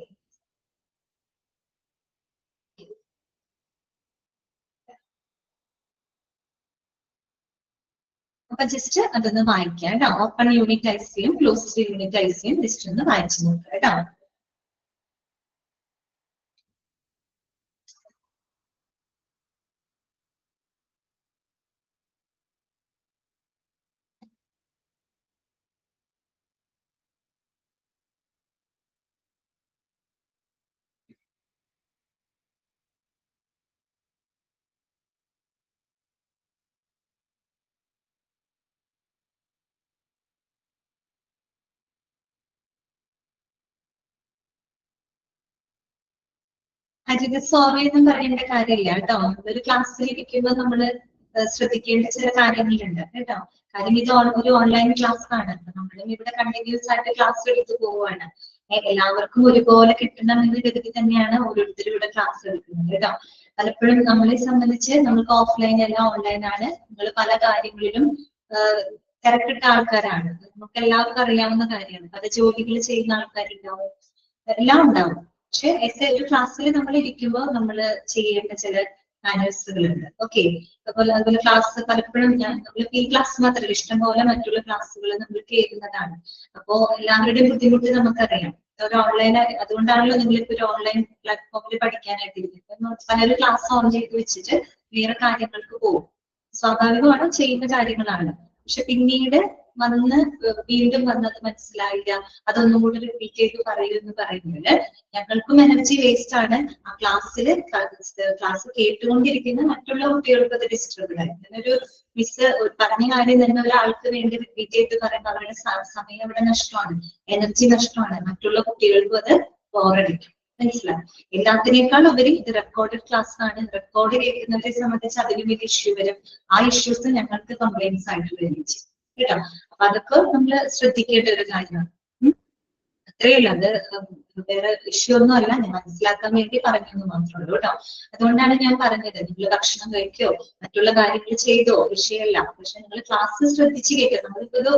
Speaker 1: അപ്പൊ ജസ്റ്റ് അതൊന്ന് വായിക്കാം കേട്ടോ. ഓപ്പൺ യൂണിറ്റ് ICUവും ക്ലോസ്ഡ് യൂണിറ്റ് ICUവും ജസ്റ്റ് ഒന്ന് വായിച്ചു നോക്കുക കേട്ടോ. ഹരിത സോറി എന്നും പറയേണ്ട കാര്യമില്ല കേട്ടോ. ഒരു ക്ലാസ്സിൽ ഇരിക്കുമ്പോൾ നമ്മള് ശ്രദ്ധിക്കേണ്ട ചില കാര്യങ്ങളുണ്ട് കേട്ടോ. കാര്യം ഇത് ഒരു ഓൺലൈൻ ക്ലാസ് ആണ്. നമ്മളും ഇവിടെ കണ്ടിന്യൂസ് ആയിട്ട് ക്ലാസ് എടുത്ത് പോവുകയാണ്. എല്ലാവർക്കും ഒരുപോലെ കിട്ടണമെന്ന് കരുതി തന്നെയാണ് ഓരോരുത്തരും ഇവിടെ ക്ലാസ് എടുക്കുന്നത് കേട്ടോ. പലപ്പോഴും നമ്മളെ സംബന്ധിച്ച് നമുക്ക് ഓഫ്ലൈൻ അല്ല ഓൺലൈൻ ആണ്. നമ്മൾ പല കാര്യങ്ങളിലും തിരക്കിട്ട ആൾക്കാരാണ്. നമുക്ക് എല്ലാവർക്കും അറിയാവുന്ന കാര്യമാണ്. പല ജോലികൾ ചെയ്യുന്ന ആൾക്കാരുണ്ടാവും, എല്ലാം ഉണ്ടാവും. പക്ഷെ ഒരു ക്ലാസ്സിൽ നമ്മൾ ഇരിക്കുമ്പോൾ നമ്മൾ ചെയ്യേണ്ട ചില മാനേഴ്സുകളുണ്ട്. ഓക്കെ, അതുപോലെ ക്ലാസ് പലപ്പോഴും നമ്മൾ ഈ ക്ലാസ് മാത്രമല്ല, ഇഷ്ടംപോലെ മറ്റുള്ള ക്ലാസ്സുകൾ നമ്മൾ കേൾക്കുന്നതാണ്. അപ്പോ എല്ലാവരുടെയും ബുദ്ധിമുട്ട് നമുക്കറിയാം. ഒരു ഓൺലൈൻ, അതുകൊണ്ടാണല്ലോ നിങ്ങളിപ്പോ ഒരു ഓൺലൈൻ പ്ലാറ്റ്ഫോമിൽ പഠിക്കാനായിട്ട് ഇരിക്കുന്നത്. പലരും ക്ലാസ് ഓൺ ചെയ്ത് വെച്ചിട്ട് വേറെ കാര്യങ്ങൾക്ക് പോകും. സ്വാഭാവികമാണ്, ചെയ്യുന്ന കാര്യങ്ങളാണ്. പക്ഷെ പിന്നീട് വീണ്ടും വന്നത് മനസ്സിലായില്ല, അതൊന്നും കൂടി റിപ്പീറ്റ് ചെയ്ത് പറയുമെന്ന് പറയുന്നത് ഞങ്ങൾക്കും എനർജി വേസ്റ്റ് ആണ്. ആ ക്ലാസ് കേട്ടുകൊണ്ടിരിക്കുന്ന മറ്റുള്ള കുട്ടികൾക്ക് അത് ഡിസ്റ്റർബ് ആയി. ഒരു മിസ് പറഞ്ഞ കാര്യം തന്നെ ഒരാൾക്ക് വേണ്ടി റിപ്പീറ്റ് ചെയ്ത് പറയുമ്പോൾ അവരുടെ സമയം അവിടെ നഷ്ടമാണ്, എനർജി നഷ്ടമാണ്. മറ്റുള്ള കുട്ടികൾക്കും അത് ബോറടിക്കും. മനസ്സിലാവും. എല്ലാത്തിനേക്കാൾ ഉപരി ഇത് റെക്കോർഡഡ് ക്ലാസ് ആണ്. റെക്കോർഡ് കേൾക്കുന്നവരെ സംബന്ധിച്ച് അതിലും വലിയ ഇഷ്യൂ വരും. ആ ഇഷ്യൂസ് ഞങ്ങൾക്ക് കംപ്ലൈൻസ് ആയിട്ട് വരും കേട്ടോ. അപ്പൊ അതൊക്കെ നമ്മൾ ശ്രദ്ധിക്കേണ്ട ഒരു കാര്യമാണ്. അത്രയല്ല, അത് വേറെ ഇഷ്യൂ ഒന്നും അല്ല, ഞാൻ മനസ്സിലാക്കാൻ വേണ്ടി പറഞ്ഞെന്ന് മാത്രമേ ഉള്ളൂ കേട്ടോ. അതുകൊണ്ടാണ് ഞാൻ പറഞ്ഞത്, നിങ്ങൾ ഭക്ഷണം കഴിക്കോ മറ്റുള്ള കാര്യങ്ങൾ ചെയ്തോ വിഷയമല്ല. പക്ഷെ നിങ്ങൾ ക്ലാസ് ശ്രദ്ധിച്ച് കേൾക്കുക. നമ്മളിപ്പോ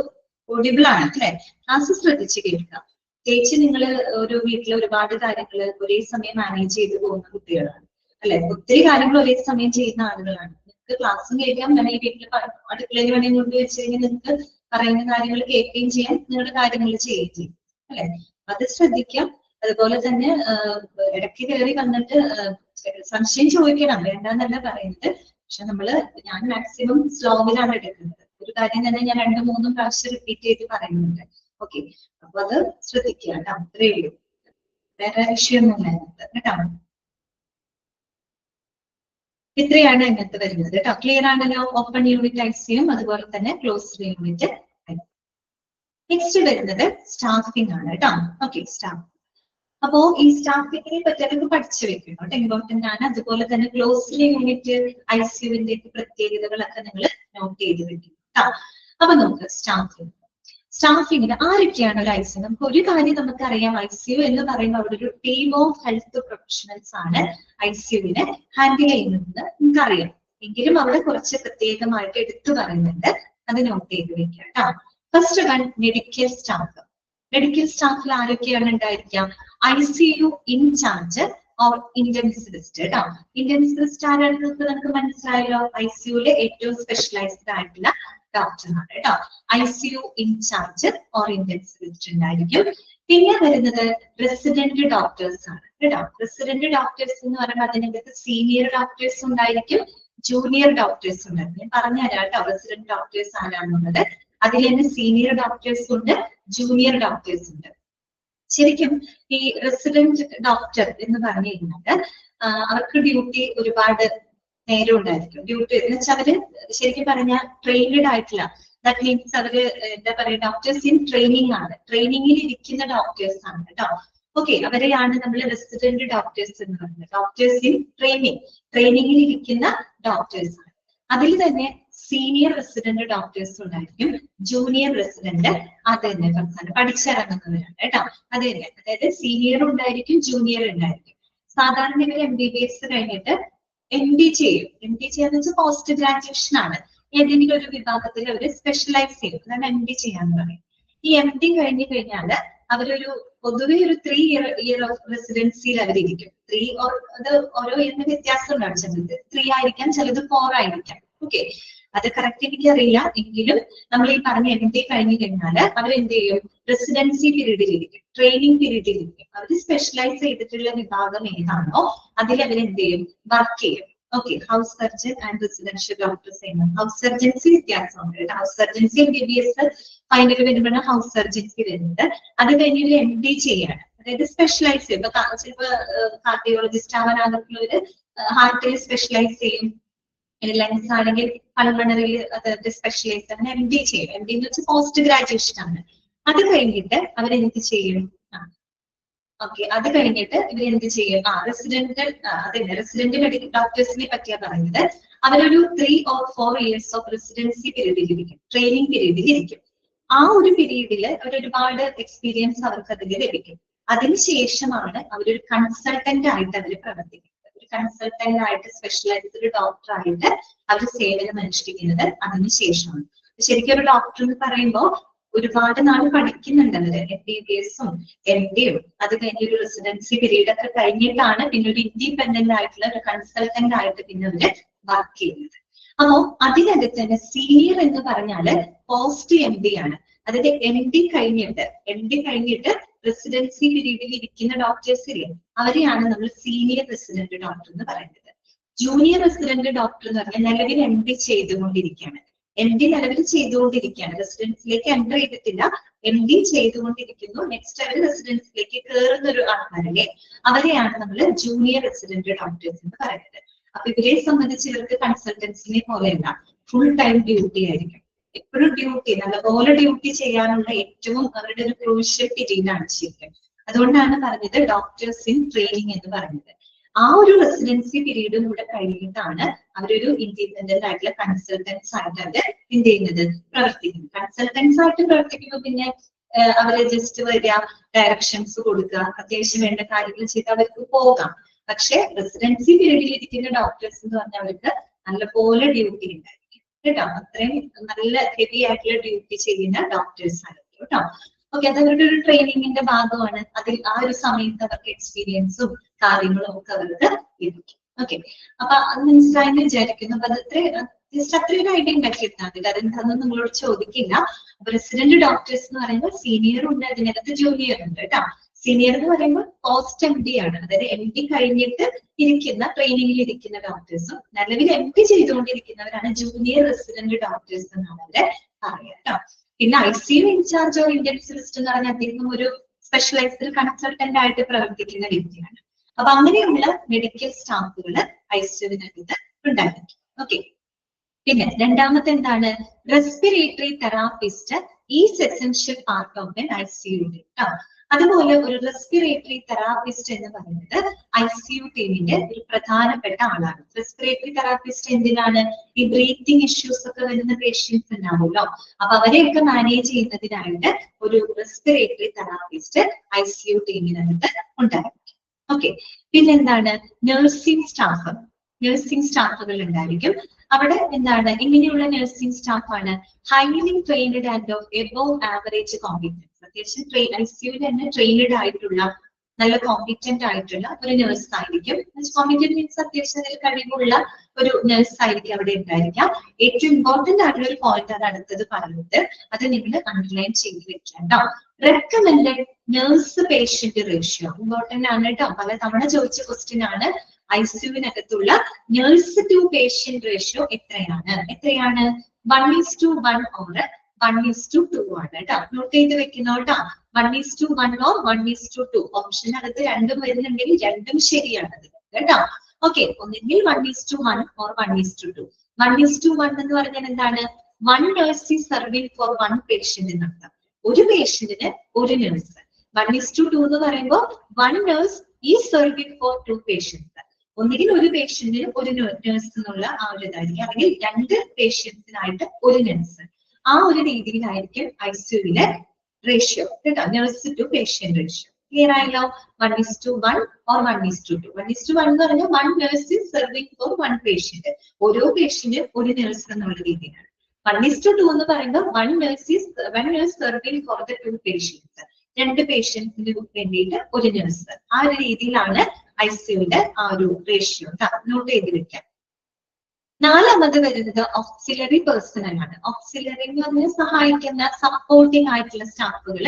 Speaker 1: ഓഡിബിൾ ആണ് അല്ലെ? ക്ലാസ് ശ്രദ്ധിച്ച് കേൾക്കുക. പ്രത്യേകിച്ച് നിങ്ങൾ ഒരു വീട്ടിൽ ഒരുപാട് കാര്യങ്ങൾ ഒരേ സമയം മാനേജ് ചെയ്ത് പോകുന്ന കുട്ടികളാണ് അല്ലെ? ഒത്തിരി കാര്യങ്ങൾ ഒരേ സമയം ചെയ്യുന്ന ആളുകളാണ്. നിങ്ങൾക്ക് ക്ലാസ്സും കേൾക്കാം, ഈ വീട്ടിൽ അടുക്കളയിൽ വേണമെങ്കിൽ കൊണ്ട് വെച്ച് കഴിഞ്ഞാൽ നിങ്ങൾക്ക് പറയുന്ന കാര്യങ്ങൾ കേൾക്കുകയും ചെയ്യാം, നിങ്ങളുടെ കാര്യങ്ങൾ ചെയ്യുകയും ചെയ്യും അല്ലെ? അത് ശ്രദ്ധിക്കാം. അതുപോലെ തന്നെ ഇടയ്ക്ക് കയറി വന്നിട്ട് സംശയം ചോദിക്കണം, വേണ്ടെന്നല്ല പറയുന്നത്. പക്ഷെ ഞാൻ മാക്സിമം സ്ലോവിലാണ് എടുക്കുന്നത്. ഒരു കാര്യം തന്നെ ഞാൻ 2-3 പ്രാവശ്യം റിപ്പീറ്റ് ചെയ്ത് പറയുന്നുണ്ട്. ഓക്കെ, അപ്പൊ അത് ശ്രദ്ധിക്കുക കേട്ടോ. അത്രേ ഉള്ളൂ, വേറെ വിഷയമൊന്നുമില്ല അതിനകത്ത് കേട്ടോ. ഇത്രയാണ് അതിനകത്ത് വരുന്നത് കേട്ടോ. ക്ലിയർ ആണല്ലോ? ഓപ്പൺ യൂണിറ്റ് ഐസിയും അതുപോലെ തന്നെ ക്ലോസ്ഡ് യൂണിറ്റ്. നെക്സ്റ്റ് വരുന്നത് സ്റ്റാഫിംഗ് ആണ് കേട്ടോ. Okay, staff. അപ്പോ ഈ സ്റ്റാഫിങ്ങിനെ പറ്റി പഠിച്ചു വെക്കണം കേട്ടോ, ഇമ്പോർട്ടന്റ് ആണ്. അതുപോലെ തന്നെ ക്ലോസ്ഡ് യൂണിറ്റ് ഐസിയുവിന്റെ പ്രത്യേകതകളൊക്കെ നിങ്ങൾ നോട്ട് ചെയ്ത് വെക്കണം കേട്ടോ. അപ്പൊ നമുക്ക് സ്റ്റാഫിങ്ങിന് ആരൊക്കെയാണ് ഒരു ഐസിയു? നമുക്ക് ഒരു കാര്യം നമുക്കറിയാം, ഐസിയു എന്ന് പറയുമ്പോൾ അവിടെ ഒരു ടീം ഓഫ് ഹെൽത്ത് പ്രൊഫഷണൽസ് ആണ് ഐസിയുവിനെ ഹാൻഡിൽ ചെയ്യുന്നതെന്ന് നമുക്കറിയാം. എങ്കിലും അവിടെ കുറച്ച് പ്രത്യേകമായിട്ട് എടുത്തു പറയുന്നുണ്ട്, അത് നോട്ട് ചെയ്ത് വെക്കാം കേട്ടോ. First one, medical staff. Medical സ്റ്റാഫിൽ ആരൊക്കെയാണ് ഉണ്ടായിരിക്കാം? ICU ഇൻചാർജ് ഓർ ഇന്റൻസിവിസ്റ്റ് കേട്ടോ. ഇന്റൻസിവിസ്റ്റ് ആരാണെന്ന് നമുക്ക് മനസ്സിലായല്ലോ, ICUലെ ഏറ്റവും സ്പെഷ്യലൈസ്ഡ് ആയിട്ടുള്ള ഡോക്ടറാണ് കേട്ടോ. ICU ഇൻചാർജ് ഓർ ഇന്റൻസിവിസ്റ്റ് ഉണ്ടായിരിക്കും. പിന്നെ വരുന്നത് റെസിഡന്റ് ഡോക്ടേഴ്സ് ആണ് കേട്ടോ. റെസിഡന്റ് ഡോക്ടേഴ്സ് എന്ന് പറയുമ്പോൾ അതിനകത്ത് സീനിയർ ഡോക്ടേഴ്സ് ഉണ്ടായിരിക്കും, ജൂനിയർ ഡോക്ടേഴ്സ് ഉണ്ടായിരിക്കും. ഞാൻ പറഞ്ഞുതരാം കേട്ടോ റെസിഡന്റ് ഡോക്ടേഴ്സ് ആരാണെന്നുള്ളത്. അതിൽ തന്നെ സീനിയർ ഡോക്ടേഴ്സ് ഉണ്ട്, ജൂനിയർ ഡോക്ടേഴ്സ് ഉണ്ട്. ശരിക്കും ഈ റെസിഡന്റ് ഡോക്ടർ എന്ന് പറഞ്ഞു കഴിഞ്ഞാൽ അവർക്ക് ഡ്യൂട്ടി ഒരുപാട് നേരം ഉണ്ടായിരിക്കും. ഡ്യൂട്ടി എന്ന് വെച്ചാൽ അവര് ശരിക്കും പറഞ്ഞാൽ ട്രെയിൻഡ് ആയിട്ടില്ല. ദാറ്റ് മീൻസ് അവര് എന്താ പറയുക, ഡോക്ടേഴ്സ് ഇൻ ട്രെയിനിങ് ആണ്, ട്രെയിനിങ്ങിൽ ഇരിക്കുന്ന ഡോക്ടേഴ്സ് ആണ് കേട്ടോ. ഓക്കെ, അവരെയാണ് നമ്മൾ റെസിഡന്റ് ഡോക്ടേഴ്സ് എന്ന് പറയുന്നത്. ഡോക്ടേഴ്സ് ഇൻ ട്രെയിനിങ്ങിൽ ഇരിക്കുന്ന ഡോക്ടേഴ്സ് ആണ്. അതിൽ തന്നെ സീനിയർ റെസിഡന്റ് ഡോക്ടേഴ്സ് ഉണ്ടായിരിക്കും, ജൂനിയർ റെസിഡന്റ് അത് തന്നെ പഠിച്ചിറങ്ങുന്നവരാണ് കേട്ടോ. അത് തന്നെ, അതായത് സീനിയർ ഉണ്ടായിരിക്കും, ജൂനിയർ ഉണ്ടായിരിക്കും. സാധാരണ ഇവർ MBBS കഴിഞ്ഞിട്ട് MD ചെയ്യും. MD ചെയ്യാന്ന് വെച്ചാൽ പോസ്റ്റ് ഗ്രാജുവേഷൻ ആണ്. ഏതെങ്കിലും ഒരു വിഭാഗത്തിൽ അവർ സ്പെഷ്യലൈസ് ചെയ്യും, അതാണ് MD ചെയ്യാന്ന് പറയും. ഈ MD കഴിഞ്ഞു കഴിഞ്ഞാല് അവരൊരു പൊതുവെ ഒരു 3 ഇയർ ഓഫ് റെസിഡൻസിയിൽ അവരിയ്ക്കും. 3 അത് ഓരോ ഇയറിന് വ്യത്യാസം ഉണ്ടാവും. ചിലത് 3 ആയിരിക്കാം, ചിലത് 4 ആയിരിക്കാം. ഓക്കെ, അത് കറക്റ്റ് എനിക്ക് അറിയില്ല. എങ്കിലും നമ്മൾ ഈ പറഞ്ഞ MD കഴിഞ്ഞു കഴിഞ്ഞാൽ അവരെന്ത് ചെയ്യും? റെസിഡൻസി പീരീഡിലിരിക്കും, ട്രെയിനിങ് പീരീഡിലിരിക്കും. അവർ സ്പെഷ്യലൈസ് ചെയ്തിട്ടുള്ള വിഭാഗം ഏതാണോ അതിൽ അവരെന്ത് ചെയ്യും? വർക്ക് ചെയ്യും. Okay, house surgeon and residential doctors ചെയ്യുന്നത്. ഹൗസ് സർജൻസി വ്യത്യാസമുണ്ട്. ഹൗസ് സർജൻസി MBBS ഫൈനൽ വരുമ്പോഴാണ് ഹൗസ് സർജൻസി വരുന്നത്. അത് കഴിഞ്ഞ് ഒരു MD ചെയ്യാണ്, അതായത് സ്പെഷ്യലൈസ് ചെയ്യും. ചിലപ്പോ കാർഡിയോളജിസ്റ്റ് ആവാൻ ആഗ്രഹമുള്ളവര് ഹാർട്ടിൽ സ്പെഷ്യലൈസ് ചെയ്യും, ലങ്സ് ആണെങ്കിൽ പൾമണറിയിൽ അതായത് സ്പെഷ്യലൈസ് അങ്ങനെ MD ചെയ്യും. MD എന്ന് വെച്ചാൽ പോസ്റ്റ് ഗ്രാജുവേഷൻ ആണ്. അത് കഴിഞ്ഞിട്ട് അവരെന്ത് ചെയ്യും? ഓക്കെ, അത് കഴിഞ്ഞിട്ട് ഇവരെന്ത് ചെയ്യും? റെസിഡന്റ് മെഡിക്കൽ ഡോക്ടേഴ്സിനെ പറ്റിയാ പറയുന്നത്. അവരൊരു 3 or 4 years ഓഫ് റെസിഡൻസി പീരീഡിലിരിക്കും, ട്രെയിനിങ് പീരീഡിലിരിക്കും. ആ ഒരു പീരീഡിൽ അവരൊരുപാട് എക്സ്പീരിയൻസ് അവർക്ക് അതിൽ ലഭിക്കും. അതിനുശേഷമാണ് അവരൊരു കൺസൾട്ടന്റ് ആയിട്ട് അവർ പ്രവർത്തിക്കുന്നത്. ഒരു കൺസൾട്ടന്റ് ആയിട്ട് സ്പെഷ്യലൈസ്ഡ് ഡോക്ടർ ആയിട്ട് അവർ സേവനം അനുഷ്ഠിക്കുന്നത് അതിനുശേഷമാണ്. ശരിക്കും ഒരു ഡോക്ടർ എന്ന് പറയുമ്പോൾ ഒരുപാട് നാൾ പഠിക്കുന്നുണ്ട് അവര്. MBBS-ഉം MD-യും അത് കഴിഞ്ഞ ഒരു റെസിഡൻസി പീരീഡ് ഒക്കെ കഴിഞ്ഞിട്ടാണ് പിന്നെ ഒരു ഇൻഡിപെൻഡന്റ് ആയിട്ടുള്ള ഒരു കൺസൾട്ടന്റ് ആയിട്ട് പിന്നെ അവര് വർക്ക് ചെയ്യുന്നത്. അപ്പോ അതിനകത്ത് തന്നെ സീനിയർ എന്ന് പറഞ്ഞാല് പോസ്റ്റ് MD ആണ്. അതായത് MD കഴിഞ്ഞിട്ട് റെസിഡൻസി പീരീഡിൽ ഇരിക്കുന്ന ഡോക്ടേഴ്സ് ഇല്ലേ, അവരെയാണ് നമ്മൾ സീനിയർ റെസിഡന്റ് ഡോക്ടർ എന്ന് പറയുന്നത്. ജൂനിയർ റെസിഡന്റ് ഡോക്ടർ എന്ന് പറഞ്ഞാൽ നിലവിൽ MD ചെയ്തുകൊണ്ടിരിക്കുകയാണ്. MD നിലവിൽ ചെയ്തുകൊണ്ടിരിക്കുകയാണ്, റെസിഡൻസിലേക്ക് എൻ്റർ ചെയ്തിട്ടില്ല, MD ചെയ്തുകൊണ്ടിരിക്കുന്നു. നെക്സ്റ്റ് അവർ റെസിഡൻസിലേക്ക് കയറുന്ന ഒരു ആൾക്കാരല്ലേ, അവരെയാണ് നമ്മൾ ജൂനിയർ റെസിഡന്റ് ഡോക്ടേഴ്സ് എന്ന് പറയുന്നത്. അപ്പൊ ഇവരെ സംബന്ധിച്ച് ഇവർക്ക് കൺസൾട്ടൻസിനെ പോലെയല്ല, ഫുൾ ടൈം ഡ്യൂട്ടി ആയിരിക്കും. എപ്പോഴും ഡ്യൂട്ടി, നല്ലപോലെ ഡ്യൂട്ടി ചെയ്യാനുള്ള ഏറ്റവും അവരുടെ ഒരു ക്രൂഷ്യൽ പീരീഡാണ് ശരിക്കും. അതുകൊണ്ടാണ് പറഞ്ഞത് ഡോക്ടേഴ്സ് ഇൻ ട്രെയിനിങ് എന്ന് പറയുന്നത്. ആ ഒരു റെസിഡൻസി പീരീഡും കൂടെ കഴിഞ്ഞിട്ടാണ് അവരൊരു ഇൻഡിപെൻഡന്റ് ആയിട്ടുള്ള കൺസൾട്ടൻസ് ആയിട്ട് അവര് എന്ത് ചെയ്യുന്നത്, പ്രവർത്തിക്കുന്നത്. കൺസൾട്ടൻസ് ആയിട്ട് പ്രവർത്തിക്കുമ്പോൾ പിന്നെ അവര് ജസ്റ്റ് വരിക, ഡയറക്ഷൻസ് കൊടുക്കുക, അത്യാവശ്യം വേണ്ട കാര്യങ്ങൾ ചെയ്ത് അവർക്ക് പോകാം. പക്ഷെ റെസിഡൻസി പീരീഡിൽ ഇരിക്കുന്ന ഡോക്ടേഴ്സ് എന്ന് പറഞ്ഞാൽ അവർക്ക് നല്ലപോലെ ഡ്യൂട്ടി ഉണ്ടായിരിക്കും കേട്ടോ. അത്രയും നല്ല ഹെവി ആയിട്ടുള്ള ഡ്യൂട്ടി ചെയ്യുന്ന ഡോക്ടേഴ്സ് ആയിരിക്കും കേട്ടോ. ഓക്കെ, അത് അവരുടെ ഒരു ട്രെയിനിങ്ങിന്റെ ഭാഗമാണ്. അതിൽ ആ ഒരു സമയത്ത് അവർക്ക് എക്സ്പീരിയൻസും കാര്യങ്ങളും ഒക്കെ അവർക്ക് ലഭിക്കും. ഓക്കെ, അപ്പൊ അത് മനസ്സിലായെന്ന് വിചാരിക്കുന്നു. അപ്പൊ ജസ്റ്റ് അത്രയൊരു ഐഡിയ ഉണ്ടാക്കിയിരുന്നാൽ മതി. അതെന്താണെന്ന് നിങ്ങളോട് ചോദിക്കില്ല. അപ്പൊ റെസിഡന്റ് ഡോക്ടേഴ്സ് എന്ന് പറയുമ്പോൾ സീനിയർ ഉണ്ട്, അതിനകത്ത് ജൂനിയർ ഉണ്ട് കേട്ടോ. സീനിയർ എന്ന് പറയുമ്പോൾ പോസ്റ്റ് MD ആണ്, അതായത് MD കഴിഞ്ഞിട്ട് ഇരിക്കുന്ന ട്രെയിനിങ്ങിൽ ഇരിക്കുന്ന ഡോക്ടേഴ്സും നിലവിൽ MD ചെയ്തുകൊണ്ടിരിക്കുന്നവരാണ് ജൂനിയർ റെസിഡന്റ് ഡോക്ടേഴ്സ് എന്നാണ് അവരെ പറയാം കേട്ടോ. പിന്നെ ICU ഇൻചാർജ് ഓഫ് ഇന്റൻസിവിസ്റ്റ് എന്ന് പറഞ്ഞാൽ അദ്ദേഹം ഒരു സ്പെഷ്യലൈസ്ഡ് കൺസൾട്ടന്റ് ആയിട്ട് പ്രവർത്തിക്കുന്ന വ്യക്തിയാണ്. അപ്പൊ അങ്ങനെയുള്ള മെഡിക്കൽ സ്റ്റാഫുകൾ ICUവിനകത്ത് ഉണ്ടായിരിക്കും. ഓക്കെ, പിന്നെ രണ്ടാമത്തെ എന്താണ്, respiratory therapist is essential part of N ICU കേട്ടോ. അതുപോലെ ഒരു റെസ്പിറേറ്ററി തെറാപ്പിസ്റ്റ് എന്ന് പറയുന്നത് ICU ടീമിന്റെ ഒരു പ്രധാനപ്പെട്ട ആളാണ്. റെസ്പിറേറ്ററി തെറാപ്പിസ്റ്റ് എന്തിനാണ്, ഈ ബ്രീത്തിങ് ഇഷ്യൂസ് ഒക്കെ വരുന്ന പേഷ്യൻസ് ഉണ്ടാവുമല്ലോ, അപ്പൊ അവരെയൊക്കെ മാനേജ് ചെയ്യുന്നതിനായിട്ട് ഒരു റെസ്പിറേറ്ററി തെറാപ്പിസ്റ്റ് ICU ടീമിനകത്ത് ഉണ്ടായിരിക്കും. ഓക്കെ, പിന്നെന്താണ്, നഴ്സിംഗ് സ്റ്റാഫുകൾ ഉണ്ടായിരിക്കും. അവിടെ എന്താണ്, ഇങ്ങനെയുള്ള നഴ്സിംഗ് സ്റ്റാഫാണ് highly trained and of above average competence. അത്യാവശ്യം ICUവിൽ തന്നെ ട്രെയിൻഡ് ആയിട്ടുള്ള നല്ല കോമ്പിറ്റന്റ് ആയിട്ടുള്ള ഒരു നഴ്സ് ആയിരിക്കും. കോമ്പിറ്റന്റ് മീൻസ് അത്യാവശ്യം അതിൽ കഴിവുള്ള ഒരു നഴ്സ് ആയിരിക്കും അവിടെ ഉണ്ടായിരിക്കാം. ഏറ്റവും ഇമ്പോർട്ടന്റ് ആയിട്ടുള്ള ഒരു പോയിന്റ് ആണ് അടുത്തത് പറഞ്ഞിട്ട്, അത് നിങ്ങൾ അണ്ടർലൈൻ ചെയ്ത് വെക്കാം കേട്ടോ. Recommended nurse patient ratio important ആണ് കേട്ടോ, പല തവണ ചോദിച്ച ക്വസ്റ്റ്യൻ ആണ്. ICUവിനകത്തുള്ള നഴ്സ് ടു പേഷ്യന്റ് റേഷ്യോ എത്രയാണ് 1:1 or 1:2 ആണ് കേട്ടോ. നോട്ട് ചെയ്ത് വെക്കുന്നോ കേട്ടോ, 1:1 or 1:2. ഓപ്ഷനകത്ത് രണ്ടും വരുന്നുണ്ടെങ്കിൽ രണ്ടും ശരിയാണത് കേട്ടോ. ഓക്കെ, ഒന്നെങ്കിൽ 1:1 or 1:2. 1:1 എന്ന് പറഞ്ഞാൽ എന്താണ്, 1 nurse is serving for 1 patient എന്നർത്ഥം. ഒരു പേഷ്യന്റിന് ഒരു നഴ്സ്. 1:2 എന്ന് പറയുമ്പോൾ 1 nurse is serving for 2 patients. ഒന്നുകിൽ ഒരു പേഷ്യന്റിന് ഒരു നഴ്സ് എന്നുള്ള ആ ഒരു ഇതായിരിക്കും, അല്ലെങ്കിൽ 2 പേഷ്യൻസിനായിട്ട് ഒരു നഴ്സ്. ആ ഒരു രീതിയിലായിരിക്കും ICUവിലെ റേഷ്യോ കേട്ടോ, nurse to patient ratio. Clear ആയല്ലോ? 1:1 or 1:2. 1:1 എന്ന് പറഞ്ഞാൽ 1 nurse is serving for 1 patient. ഓരോ പേഷ്യന്റും ഒരു നഴ്സ് എന്നുള്ള രീതിയിലാണ്. 1:2 എന്ന് പറയുമ്പോൾ 1 nurse serving for the 2 patients. 2 പേഷ്യൻസിന് വേണ്ടിയിട്ട് ഒരു നഴ്സ്. ആ ഒരു രീതിയിലാണ് ICUവിന്റെ ആ ഒരു റേഷ്യോ. നോട്ട് ചെയ്ത് വെക്കാം. നാലാമത് വരുന്നത് ഓക്സിലറി പേഴ്സണൽ ആണ്. ഓക്സിലറി എന്ന് പറഞ്ഞാൽ സഹായിക്കുന്ന സപ്പോർട്ടിംഗ് ആയിട്ടുള്ള സ്റ്റാഫുകൾ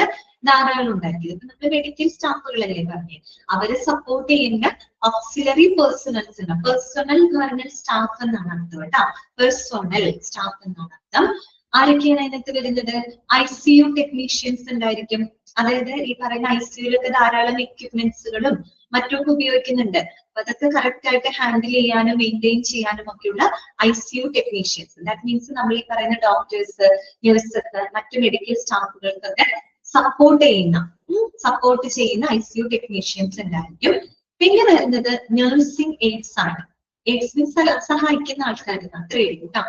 Speaker 1: ധാരാളം ഉണ്ടായിരിക്കും. ഇപ്പൊ നമ്മൾ മെഡിക്കൽ സ്റ്റാഫുകളല്ലേ പറഞ്ഞത്, അവരെ സപ്പോർട്ട് ചെയ്യുന്ന ഓക്സിലറി പേഴ്സണൽസ് ഉണ്ട്. പേഴ്സണൽ എന്ന് പറഞ്ഞാൽ സ്റ്റാഫ് എന്നാണ് അർത്ഥം കേട്ടോ. പേഴ്സണൽ സ്റ്റാഫ് എന്നാണ് അർത്ഥം. ആരൊക്കെയാണ് അതിനകത്ത് വരുന്നത്, ICU ടെക്നീഷ്യൻസ് ഉണ്ടായിരിക്കും. അതായത് ഈ പറയുന്ന ICUവിലൊക്കെ ധാരാളം എക്യുപ്മെന്റ്സുകളും മറ്റൊക്കെ ഉപയോഗിക്കുന്നുണ്ട്. അപ്പൊ അതൊക്കെ കറക്റ്റ് ആയിട്ട് ഹാൻഡിൽ ചെയ്യാനും മെയിൻറ്റെയിൻ ചെയ്യാനും ഒക്കെയുള്ള ICU ടെക്നീഷ്യൻസ്. ദാറ്റ് മീൻസ് നമ്മൾ ഈ പറയുന്ന ഡോക്ടേഴ്സ്, നഴ്സസ്, മറ്റു മെഡിക്കൽ സ്റ്റാഫുകൾക്കൊക്കെ സപ്പോർട്ട് ചെയ്യുന്ന ICU ടെക്നീഷ്യൻസ് ഉണ്ടായിരിക്കും. പിന്നെ വരുന്നത് നഴ്സിംഗ് എയ്ഡ്സ് ആണ്. എയ്ഡ്സ് മീൻസ് സഹായിക്കുന്ന ആൾക്കാർ അത്രയേ ഉള്ളൂ കേട്ടോ.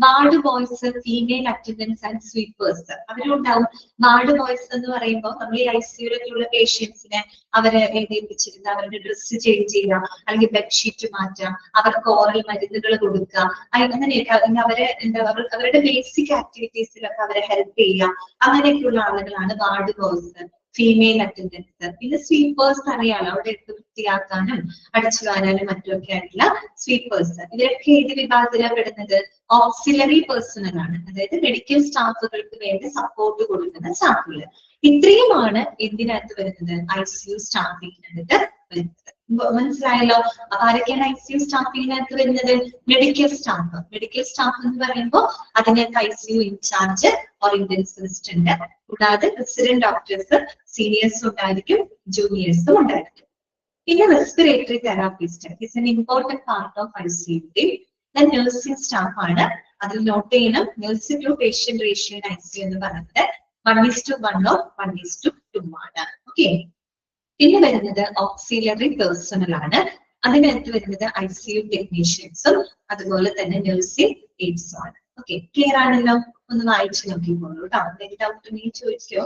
Speaker 1: Ward boys, female attendants and sweepers അവരുണ്ടാവും. വാർഡ് ബോയ്സ് എന്ന് പറയുമ്പോൾ നമ്മൾ ഈ ICUവിലുള്ള പേഷ്യൻസിനെ അവരെ എഴുതിപ്പിച്ചിരുന്ന അവരുടെ ഡ്രസ്സ് ചേഞ്ച് ചെയ്യുക, അല്ലെങ്കിൽ ബെഡ്ഷീറ്റ് മാറ്റുക, അവർക്ക് ഓറൽ മരുന്നുകൾ കൊടുക്കുക, അങ്ങനെയൊക്കെ അവരെ അവരുടെ ബേസിക് ആക്ടിവിറ്റീസിലൊക്കെ അവരെ ഹെൽപ്പ് ചെയ്യുക. അങ്ങനെയൊക്കെയുള്ള ആളുകളാണ് വാർഡ് ബോയ്സ്, ഫീമെയിൽ അറ്റൻഡൻസ്. പിന്നെ സ്വീപ്പേഴ്സ് അറിയാലോ, അവിടെ എടുത്ത് വൃത്തിയാക്കാനും അടിച്ചു വാരാനും മറ്റുമൊക്കെ ആയിട്ടുള്ള സ്വീപ്പേഴ്സ്. ഇവരൊക്കെ ഏത് വിഭാഗത്തിലാണ് പെടുന്നത്, ഓക്സിലറി പേഴ്സണൽ ആണ്. അതായത് മെഡിക്കൽ സ്റ്റാഫുകൾക്ക് വേണ്ടി സപ്പോർട്ട് കൊടുക്കുന്ന സ്റ്റാഫുകൾ. ഇത്രയുമാണ് എന്തിനകത്ത് വരുന്നത്, ICU സ്റ്റാഫിനകത്ത് വരുന്നത്. മനസ്സിലായല്ലോ? അപ്പൊ ആരൊക്കെയാണ് ICU സ്റ്റാഫിനകത്ത് വരുന്നത്, മെഡിക്കൽ സ്റ്റാഫ്. മെഡിക്കൽ സ്റ്റാഫ് എന്ന് പറയുമ്പോൾ അതിനകത്ത് ICU ഇൻചാർജ് ഓർ ഇന്റൻസിവിസ്റ്റ് ഉണ്ട്. കൂടാതെ റെസിഡന്റ് ഡോക്ടേഴ്സ്, സീനിയേഴ്സും ഉണ്ടായിരിക്കും, ജൂനിയേഴ്സും ഉണ്ടായിരിക്കും. പിന്നെ respiratory therapist is an important part of ICU. Nursing staff ആണ്. അതിൽ നോട്ട് ചെയ്യണം, nurse to patient ratio ICU എന്ന് പറയുന്നത് 1:1 or 1:2 ആണ്. ഓക്കെ, പിന്നെ വരുന്നത് ഓക്സിലറി പേഴ്സണൽ ആണ്. അതിനകത്ത് വരുന്നത് ICU ടെക്നീഷ്യൻസും അതുപോലെ തന്നെ നഴ്സിംഗ് എയ്ഡ്സും ആണ്. ഓക്കെ, ക്ലിയർ ആണല്ലോ? ഒന്ന് വായിച്ചു നോക്കിക്കോളൂ കേട്ടോ. എന്തെങ്കിലും ഡൗട്ട് ഉണ്ടെങ്കിൽ ചോദിച്ചോ.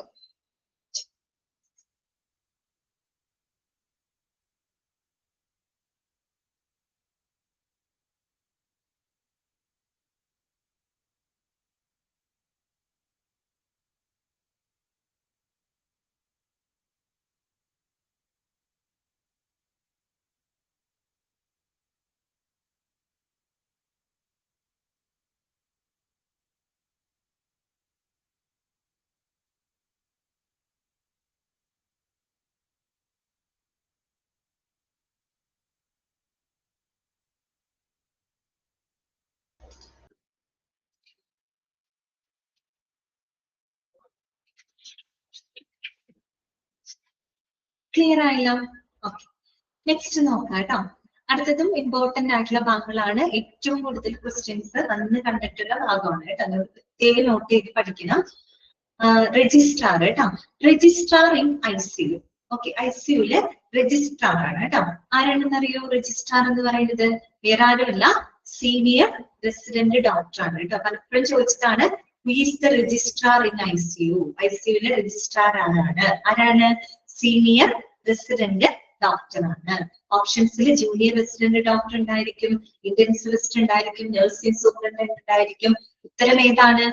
Speaker 1: ക്ലിയർ ആയല്ലോ? ഓക്കെ, നെക്സ്റ്റ് നോക്കാം കേട്ടോ. അടുത്തതും ഇമ്പോർട്ടന്റ് ആയിട്ടുള്ള ഭാഗങ്ങളാണ്. ഏറ്റവും കൂടുതൽ ക്വസ്റ്റ്യൻസ് വന്ന് കണ്ടിട്ടുള്ള ഭാഗമാണ് കേട്ടോ. പ്രത്യേകം നോട്ട് ചെയ്ത് പഠിക്കണം. രജിസ്ട്രാർ കേട്ടോ. Registrar in ICU. ഓക്കെ, ICUല് രജിസ്ട്രാർ ആണ് കേട്ടോ. ആരാണെന്നറിയോ രജിസ്ട്രാർ എന്ന് പറയുന്നത്? വേറെ ആരുമല്ല, സീനിയർ റെസിഡന്റ് ഡോക്ടർ ആണ് കേട്ടോ. പലപ്പോഴും ചോദിച്ചതാണ്, who is the registrar in ICU? ICUലെ രജിസ്ട്രാർ ആരാണ്? സീനിയർ റെസിഡന്റ് ഡോക്ടർ ആണ്. ഓപ്ഷൻസിൽ ജൂനിയർ റെസിഡന്റ് ഡോക്ടർ ഉണ്ടായിരിക്കും, ഇന്റൻസിവിസ്റ്റ് ഉണ്ടായിരിക്കും, നഴ്സിംഗ് സൂപ്രണ്ടന്റ് ഉണ്ടായിരിക്കും. ഉത്തരം ഏതാണ്?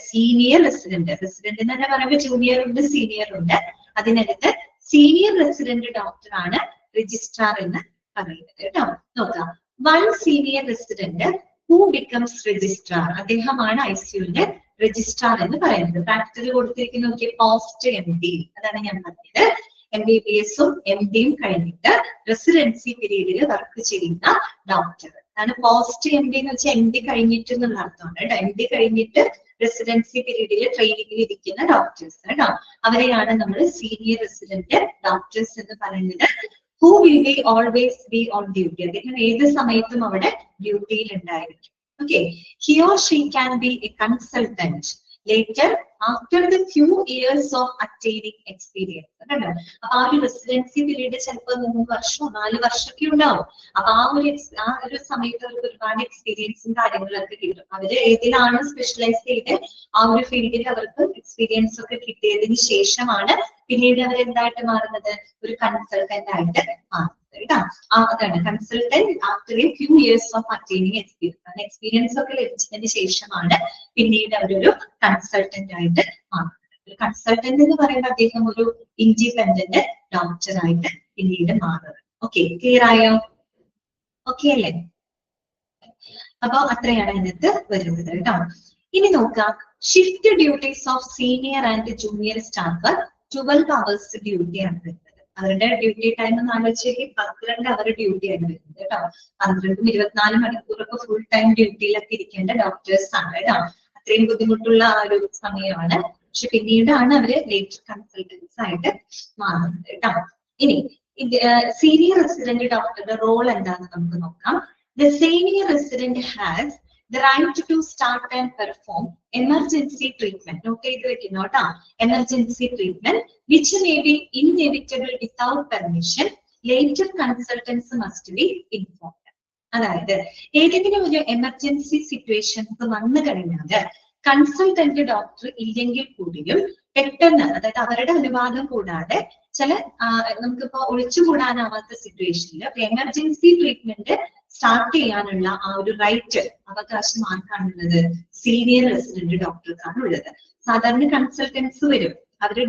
Speaker 1: Senior resident. റെസിഡന്റ് എന്ന് തന്നെ പറയുമ്പോൾ ജൂനിയർ ഉണ്ട്, സീനിയർ ഉണ്ട്. അതിനകത്ത് സീനിയർ റെസിഡന്റ് ഡോക്ടർ ആണ് രജിസ്ട്രാർ എന്ന് പറയുന്നത് കേട്ടോ. നോക്കാം, one senior resident who becomes registrar. അദ്ദേഹമാണ് ICUവിന്റെ രജിസ്ട്രാർ എന്ന് പറയുന്നത്. പ്രാക്ടിക്കൽ കൊടുത്തിരിക്കുന്ന നോക്കിയ പോസ്റ്റ് MD, അതാണ് ഞാൻ പറഞ്ഞത്. MBBS-ഉം MD-യും കഴിഞ്ഞിട്ട് റെസിഡൻസി പീരീഡിൽ വർക്ക് ചെയ്യുന്ന ഡോക്ടർ ആണ് പോസ്റ്റ് MD എന്ന് വെച്ചാൽ MD കഴിഞ്ഞിട്ട് എന്നുള്ള അർത്ഥമാണ് കേട്ടോ. MD കഴിഞ്ഞിട്ട് റെസിഡൻസി പീരീഡിൽ ട്രെയിനിങ്ങിൽ ഇരിക്കുന്ന ഡോക്ടേഴ്സ് കേട്ടോ. അവരെയാണ് നമ്മൾ സീനിയർ റെസിഡന്റ് ഡോക്ടേഴ്സ് എന്ന് പറയുന്നത്. Who will be always be on duty. അദ്ദേഹം ഏത് സമയത്തും അവിടെ ഡ്യൂട്ടിയിൽ ഉണ്ടായിരിക്കും. Okay, he or she can be a consultant later after the few years of attaining experience. അപ്പൊ ആ ഒരു റെസിഡൻസി പീരീഡ് ചിലപ്പോൾ 3 വർഷമോ 4 വർഷമൊക്കെ ഉണ്ടാവും. അപ്പൊ ആ ഒരു സമയത്ത് അവർക്ക് ഒരുപാട് എക്സ്പീരിയൻസും കാര്യങ്ങളൊക്കെ കിട്ടും. അവര് ഏതിലാണ് സ്പെഷ്യലൈസ് ചെയ്ത് ആ ഒരു ഫീൽഡിൽ അവർക്ക് എക്സ്പീരിയൻസ് ഒക്കെ കിട്ടിയതിന് ശേഷമാണ് പിന്നീട് അവർ എന്തായിട്ട് മാറുന്നത്? ഒരു കൺസൾട്ടന്റ് ആയിട്ട് മാറുന്നത് കേട്ടോ. അതാണ് consultant after A few years of attaining experience. Experience ഒക്കെ ലഭിച്ചതിന് ശേഷമാണ് പിന്നീട് അവരൊരു കൺസൾട്ടന്റ് ആയിട്ട് മാറുന്നത്. ഒരു കൺസൾട്ടന്റ് എന്ന് പറയുമ്പോൾ അദ്ദേഹം ഒരു ഇൻഡിപെൻഡന്റ് ഡോക്ടർ ആയിട്ട് പിന്നീട് മാറുന്നത്. ഓക്കെ, ക്ലിയർ ആയോ? ഓക്കെ അല്ലേ? അപ്പൊ അത്രയാണ് അതിനകത്ത് വരുന്നത് കേട്ടോ. ഇനി നോക്കാം, shift duties of senior and junior staff 12 hours duty ആണ് വരുന്നത്. അവരുടെ ഡ്യൂട്ടി ടൈം എന്ന് ആലോചിച്ചേക്ക് 12 hour ഡ്യൂട്ടി ആണ് വരുന്നത് കേട്ടോ. 12 24 മണിക്കൂറൊക്കെ ഫുൾ ടൈം ഡ്യൂട്ടിയിലൊക്കെ ഇരിക്കേണ്ട ഡോക്ടേഴ്സ് ആണ് കേട്ടോ. അത്രയും ബുദ്ധിമുട്ടുള്ള ആ ഒരു സമയമാണ്. പക്ഷെ പിന്നീടാണ് അവര് ലേറ്റർ കൺസൾട്ടൻസ് ആയിട്ട് മാറുന്നത് കേട്ടോ. ഇനി സീനിയർ റെസിഡന്റ് ഡോക്ടറുടെ റോൾ എന്താണെന്ന് നമുക്ക് നോക്കാം. The senior resident has the right to start and perform emergency treatment. Note ചെയ്ത് വെക്കുന്നു കേട്ടോ. Emergency treatment which may be inevitable without permission. Later consultants must be informed. അതായത് ഏതെങ്കിലും ഒരു എമർജൻസി സിറ്റുവേഷൻസ് വന്നു കഴിഞ്ഞാൽ കൺസൾട്ടന്റ് ഡോക്ടർ ഇല്ലെങ്കിൽ കൂടിയും പെട്ടെന്ന്, അതായത് അവരുടെ അനുവാദം കൂടാതെ ചില നമുക്കിപ്പോ ഒഴിച്ചുകൂടാനാവാത്ത സിറ്റുവേഷനിൽ എമർജൻസി ട്രീറ്റ്മെന്റ് സ്റ്റാർട്ട് ചെയ്യാനുള്ള ആ ഒരു റൈറ്റ്, അവകാശം ആർക്കാണുള്ളത്? സീനിയർ റെസിഡന്റ് ഡോക്ടർക്കാണ് ഉള്ളത്. സാധാരണ കൺസൾട്ടൻസ് വരും, അവര്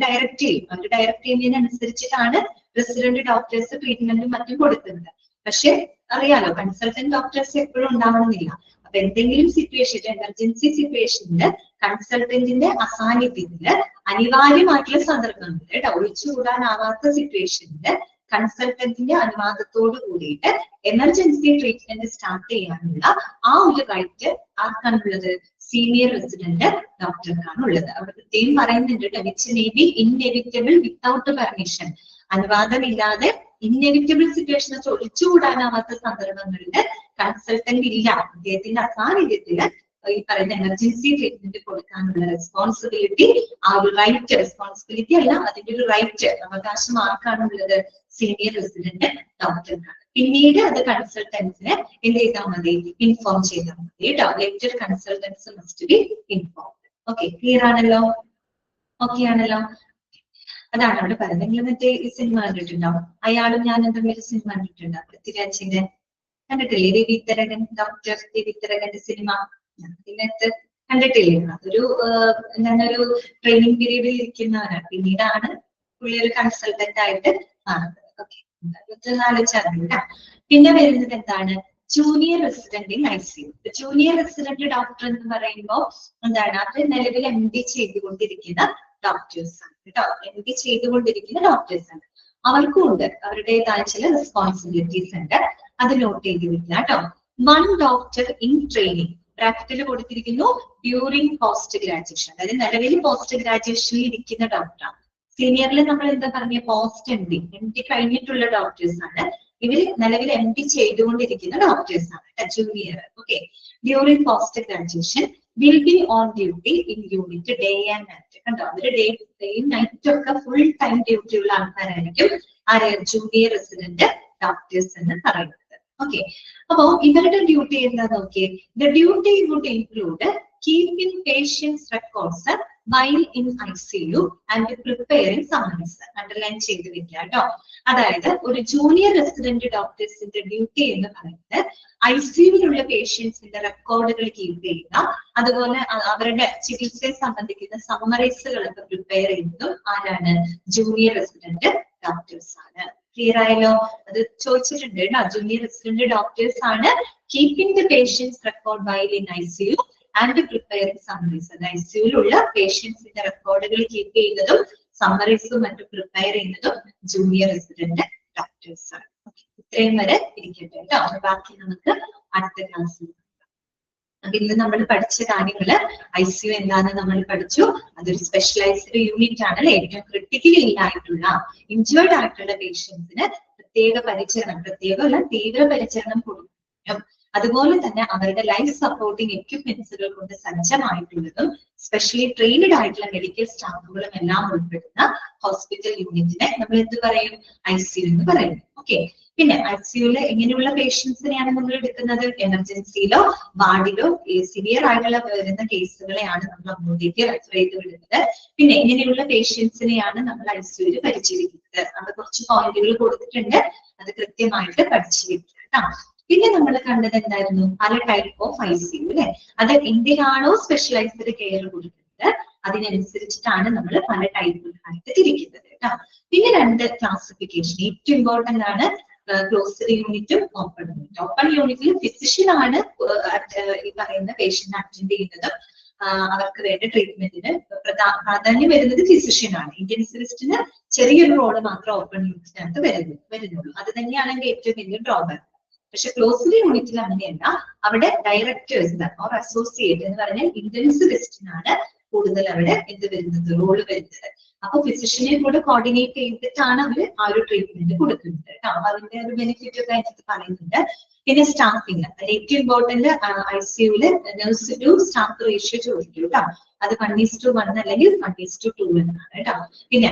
Speaker 1: ഡയറക്റ്റ് ചെയ്യും. അവർ ഡയറക്റ്റ് ചെയ്യുന്നതിനനുസരിച്ചിട്ടാണ് റെസിഡന്റ് ഡോക്ടേഴ്സ് ട്രീറ്റ്മെന്റും മറ്റും കൊടുക്കുന്നത്. പക്ഷെ അറിയാലോ, കൺസൾട്ടന്റ് ഡോക്ടേഴ്സ് എപ്പോഴും ഉണ്ടാവണമെന്നില്ല. അപ്പൊ എന്തെങ്കിലും സിറ്റുവേഷൻ, എമർജൻസി സിറ്റുവേഷനിൽ കൺസൾട്ടന്റിന്റെ അസാന്നിധ്യത്തില് അനിവാര്യമായിട്ടുള്ള സന്ദർഭങ്ങളിൽ ഒഴിച്ചുകൂടാനാവാത്ത സിറ്റുവേഷനിൽ കൺസൾട്ടന്റിന്റെ അനുവാദത്തോട് കൂടിയിട്ട് എമർജൻസി ട്രീറ്റ്മെന്റ് സ്റ്റാർട്ട് ചെയ്യാനുള്ള ആ ഒരു റൈറ്റ് ആർക്കാണുള്ളത്? സീനിയർ റെസിഡന്റ് ഡോക്ടർക്കാണ് ഉള്ളത്. അവിടെ പ്രത്യേകം പറയുന്നുണ്ട്, which may be inevitable without permission. അനുവാദമില്ലാതെ ഇൻഎവിറ്റബിൾ സിറ്റുവേഷൻസ് ഒഴിച്ചുകൂടാനാവാത്ത സന്ദർഭങ്ങളിൽ കൺസൾട്ടന്റ് ഇല്ല, അദ്ദേഹത്തിന്റെ അസാന്നിധ്യത്തില് ഈ പറയുന്ന എമർജൻസി ട്രീറ്റ്മെന്റ് കൊടുക്കാനുള്ള റെസ്പോൺസിബിലിറ്റി, ആ ഒരു റൈറ്റ്, റെസ്പോൺസിബിലിറ്റി അല്ല, അതിന്റെ ഒരു റൈറ്റ്, അവകാശം ആർക്കാണുള്ളത്? Senior resident ഡോക്ടർക്കാണ്. പിന്നീട് അത് കൺസൾട്ടൻസിനെ എന്ത് ചെയ്താൽ മതി? ഇൻഫോം ചെയ്താൽ മതി കേട്ടോ. Later consultants must be informed. Okay, clear ആണല്ലോ? ഓക്കെ ആണല്ലോ? അതാണ് അവിടെ പറയുന്നത്. നിങ്ങൾ മറ്റേ ഈ സിനിമ കണ്ടിട്ടുണ്ടാവും, അയാളും ഞാൻ എന്തെങ്കിലും സിനിമ കണ്ടിട്ടുണ്ടോ? പൃഥ്വിരാജിന്റെ കണ്ടിട്ടില്ലേ? രവിത്തരകൻ, ഡോക്ടർ രവിത്തരകന്റെ സിനിമ ഇതിനകത്ത് കണ്ടിട്ടില്ലേ? അതൊരു എന്താണ്, ഒരു ട്രെയിനിങ് പീരീഡിൽ ഇരിക്കുന്നവരാണ്. പിന്നീടാണ് പുള്ളി ഒരു കൺസൾട്ടന്റ് ആയിട്ട് മാറുന്നത്. ഓക്കെ, ആലോചിച്ചാൽ. പിന്നെ വരുന്നത് എന്താണ്? Junior resident in ICU. Junior resident doctor എന്ന് പറയുമ്പോൾ എന്താണ്? അത് നിലവിൽ MD ചെയ്തുകൊണ്ടിരിക്കുന്ന ഡോക്ടേഴ്സ് ആണ് കേട്ടോ. MD ചെയ്തുകൊണ്ടിരിക്കുന്ന ഡോക്ടേഴ്സ് ആണ്. അവർക്കും ഉണ്ട് അവരുടേതായ ചില റെസ്പോൺസിബിലിറ്റീസ് ഉണ്ട്. അത് നോട്ട് ചെയ്ത് വെക്കുക കേട്ടോ. One doctor in training. ബ്രാക്കറ്റിൽ കൊടുത്തിരിക്കുന്നു ഡ്യൂറിംഗ് പോസ്റ്റ് ഗ്രാജുവേഷൻ. അതായത് നിലവിൽ പോസ്റ്റ് ഗ്രാജുവേഷനിൽ ഇരിക്കുന്ന ഡോക്ടറാണ്. സീനിയറിൽ നമ്മൾ എന്താ പറഞ്ഞ പോസ്റ്റ് എം ഡി കഴിഞ്ഞിട്ടുള്ള ഡോക്ടേഴ്സ് ആണ്. ഇവർ നിലവിൽ എം ഡി ചെയ്തുകൊണ്ടിരിക്കുന്ന ഡോക്ടേഴ്സ് ആണ് junior. Okay, during post graduation will be on duty in unit day and night. കണ്ടോ, അവര് ഡേയും നൈറ്റും ഒക്കെ ഫുൾ ടൈം ഡ്യൂട്ടി ഉള്ള ആൾക്കാരായിരിക്കും ആര് ജൂനിയർ റെസിഡന്റ് ഡോക്ടേഴ്സ് എന്ന് പറയുന്നത്. ഓക്കെ, അപ്പോ ഇവരുടെ ഡ്യൂട്ടി എന്താ നോക്കിയേ. The duty would include keeping patients records while in ICU and preparing summaries. അണ്ടർലൈൻ ചെയ്ത് വെക്കുക കേട്ടോ. അതായത് ഒരു ജൂനിയർ റെസിഡന്റ് ഡോക്ടേഴ്സിന്റെ ഡ്യൂട്ടി എന്ന് പറയുന്നത് ICUവിലുള്ള പേഷ്യൻസിന്റെ റെക്കോർഡുകൾ കീപ്പ് ചെയ്യുക, അതുപോലെ അവരുടെ ചികിത്സയെ സംബന്ധിക്കുന്ന സമ്മറൈസുകളൊക്കെ പ്രിപ്പയർ ചെയ്യുന്നതും ആരാണ് ജൂനിയർ റെസിഡന്റ് ഡോക്ടേഴ്സ് ആണ്. ക്ലിയർ ആയല്ലോ? അത് ചോദിച്ചിട്ടുണ്ട് കേട്ടോ. ജൂനിയർ റെസിഡന്റ് ഡോക്ടേഴ്സ് ആണ് keeping the patients record while in ICU and preparing summaries. അത് ICUവിലുള്ള പേഷ്യൻസിന്റെ റെക്കോർഡുകൾ കീപ്പ് ചെയ്യുന്നതും സമ്മറീസും മറ്റും പ്രിപ്പയർ ചെയ്യുന്നതും ജൂനിയർ റെസിഡന്റ് ഡോക്ടേഴ്സ് ആണ്. ഇത്രയും വരെ ഇരിക്കട്ടെ കേട്ടോ. ബാക്കി നമുക്ക് അടുത്ത ക്ലാസ്സിൽ. അപ്പൊ ഇന്ന് നമ്മൾ പഠിച്ച കാര്യങ്ങള് ICU എന്താന്ന് നമ്മൾ പഠിച്ചു. അതൊരു സ്പെഷ്യലൈസ്ഡ് യൂണിറ്റ് ആണ്. ഏറ്റവും ക്രിട്ടിക്കലി ഇല്ലായിട്ടുള്ള ഇഞ്ചേർഡ് ആയിട്ടുള്ള പേഷ്യൻസിന് പ്രത്യേക പരിചരണം, പ്രത്യേകമല്ല തീവ്ര പരിചരണം കൊടുക്കും. അതുപോലെ തന്നെ അവരുടെ ലൈഫ് സപ്പോർട്ടിംഗ് എക്യുപ്മെന്റ്സുകൾ കൊണ്ട് സജ്ജമായിട്ടുള്ളതും സ്പെഷ്യലി ട്രെയിൻഡ് ആയിട്ടുള്ള മെഡിക്കൽ സ്റ്റാഫുകളും എല്ലാം ഉൾപ്പെടുന്ന ഹോസ്പിറ്റൽ യൂണിറ്റിനെ നമ്മൾ എന്ത് പറയും? ICU എന്ന് പറയും. ഓക്കെ, പിന്നെ ICUവില് എങ്ങനെയുള്ള പേഷ്യൻസിനെയാണ് നമ്മൾ എടുക്കുന്നത്? എമർജൻസിയിലോ വാർഡിലോ സിവിയർ ആയിട്ടുള്ള വരുന്ന കേസുകളെയാണ് നമ്മൾ അങ്ങോട്ടേക്ക് റെഫർ ചെയ്ത് വിടുന്നത്. പിന്നെ എങ്ങനെയുള്ള പേഷ്യൻസിനെയാണ് നമ്മൾ ICUവിൽ പരിചരിക്കുന്നത്? അത് കുറച്ച് പോയിന്റുകൾ കൊടുത്തിട്ടുണ്ട്, അത് കൃത്യമായിട്ട് പഠിച്ചു വെക്കുക കേട്ടോ. പിന്നെ നമ്മൾ കണ്ടത് എന്തായിരുന്നു? പല ടൈപ്പ് ഓഫ് ICU അല്ലെ. അത് എന്തിനാണോ സ്പെഷ്യലൈസ്ഡ് കെയർ കൊടുക്കുന്നത് അതിനനുസരിച്ചിട്ടാണ് നമ്മൾ പല ടൈപ്പുകളായിട്ട് തിരിക്കുന്നത് കേട്ടോ. പിന്നെ രണ്ട് ക്ലാസിഫിക്കേഷൻ ഏറ്റവും ഇമ്പോർട്ടന്റ് ആണ്, ക്ലോസ്ഡ് യൂണിറ്റും ഓപ്പൺ യൂണിറ്റ്. ഓപ്പൺ യൂണിറ്റിൽ ഫിസിഷ്യൻ ആണ് ഈ പറയുന്ന പേഷ്യന്റ് അറ്റൻഡ് ചെയ്യുന്നതും അവർക്ക് വേണ്ട ട്രീറ്റ്മെന്റിന് പ്രാധാന്യം വരുന്നത് ഫിസിഷ്യൻ ആണ്. ഇന്റൻസിവിസ്റ്റിന് ചെറിയൊരു റോള് മാത്രം ഓപ്പൺ യൂണിറ്റിനകത്ത് വരുന്നുള്ളൂ. അത് തന്നെയാണെങ്കിൽ ഏറ്റവും വലിയ ഡ്രോബാക്ക്. പക്ഷെ ക്ലോസ്ഡ് യൂണിറ്റിൽ അങ്ങനെയല്ല. അവിടെ ഡയറക്ടേഴ്സ് ഓർ അസോസിയേറ്റ് എന്ന് പറഞ്ഞാൽ ഇന്റൻസിവിസ്റ്റിനാണ് കൂടുതൽ അവിടെ എന്ത് വരുന്നത്, റോള് വരുന്നത്. അപ്പൊ ഫിസിഷ്യനെ കൂടെ കോർഡിനേറ്റ് ചെയ്തിട്ടാണ് അവര് ആ ഒരു ട്രീറ്റ്മെന്റ് കൊടുക്കുന്നത് കേട്ടോ. അപ്പൊ അതിന്റെ ഒരു ബെനിഫിറ്റ് ഒക്കെ അതിനകത്ത് പറയുന്നുണ്ട്. പിന്നെ സ്റ്റാഫിങ്, അതിൽ ഏറ്റവും ഇമ്പോർട്ടന്റ് ICUവില് നഴ്സ് ടു സ്റ്റാഫ് റേഷ്യോ ചോദിക്കും കേട്ടോ. അത് 1:1 അല്ലെങ്കിൽ 1:2 എന്നാണ് കേട്ടോ. പിന്നെ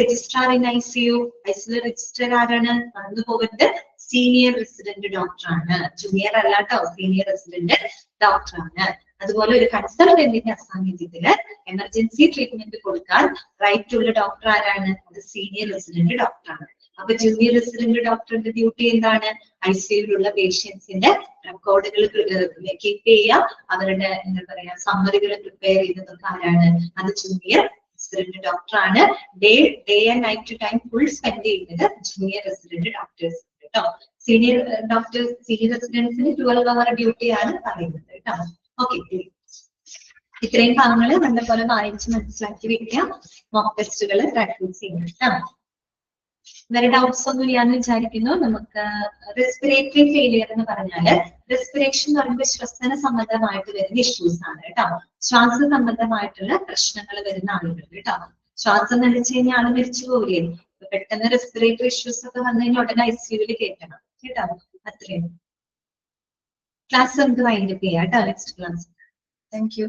Speaker 1: registrar in ICU. ICU registrar ആരാണ്? വന്നു പോകരുത്, സീനിയർ റെസിഡന്റ് ഡോക്ടർ ആണ്. ജൂനിയർ അല്ല കേട്ടോ, സീനിയർ റെസിഡന്റ് ഡോക്ടർ ആണ്. അതുപോലെ ഒരു കൺസൾട്ടന്റിന്റെ അസാന്നിധ്യത്തില് എമർജൻസി ട്രീറ്റ്മെന്റ് കൊടുക്കാൻ റൈറ്റ് ഉള്ള ഡോക്ടർ ആരാണ്? അത് സീനിയർ റെസിഡന്റ് ഡോക്ടർ ആണ്. അപ്പൊ ജൂനിയർ റെസിഡന്റ് ഡോക്ടറിന്റെ ഡ്യൂട്ടി എന്താണ്? ICUവിലുള്ള പേഷ്യൻസിന്റെ റെക്കോർഡുകൾ കീപ്പ് ചെയ്യുക, അവരുടെ എന്താ പറയാ സമ്മറികൾ പ്രിപ്പയർ ചെയ്യുന്നതൊക്കെ ആരാണ്? അത് ജൂനിയർ റെസിഡന്റ് ഡോക്ടർ ആണ്. Day and night time full spend ചെയ്യുന്നത് ജൂനിയർ റെസിഡന്റ് ഡോക്ടേഴ്സ് കേട്ടോ. സീനിയർ ഡോക്ടേഴ്സ്, സീനിയർ റെസിഡൻസിന് 12 hour ഡ്യൂട്ടിയാണ് പറയുന്നത് കേട്ടോ. ഓക്കെ, ഇത്രയും ഭാഗങ്ങൾ നല്ലപോലെ വായിച്ച് മനസ്സിലാക്കി വെക്കുക. മോക്ക് ടെസ്റ്റുകൾ പ്രാക്ടീസ് ചെയ്യണം കേട്ടോ. വേറെ ഡൗട്ട്സ് ഒന്നും ഇല്ലാന്ന് വിചാരിക്കുന്നു. നമുക്ക് റെസ്പിറേറ്ററി ഫെയിലിയർ എന്ന് പറഞ്ഞാല്, റെസ്പിറേഷൻ എന്ന് പറയുമ്പോൾ ശ്വസന സംബന്ധമായിട്ട് വരുന്ന ഇഷ്യൂസ് ആണ് കേട്ടോ. ശ്വാസ സംബന്ധമായിട്ടുള്ള പ്രശ്നങ്ങൾ വരുന്ന ആളുകൾ കേട്ടോ. ശ്വാസം നിലച്ചു കഴിഞ്ഞാൽ ആള് മരിച്ചു പോവില്ലേ? പെട്ടെന്ന് റെസ്പിറേറ്ററി ഇഷ്യൂസ് ഒക്കെ വന്നു കഴിഞ്ഞാൽ ഉടനെ ICUവിൽ കയറ്റണം കേട്ടോ. അത്രയും ക്ലാസ് നമുക്ക് വൈൻഡപ്പ് ചെയ്യാം കേട്ടോ. Next class. Thank you.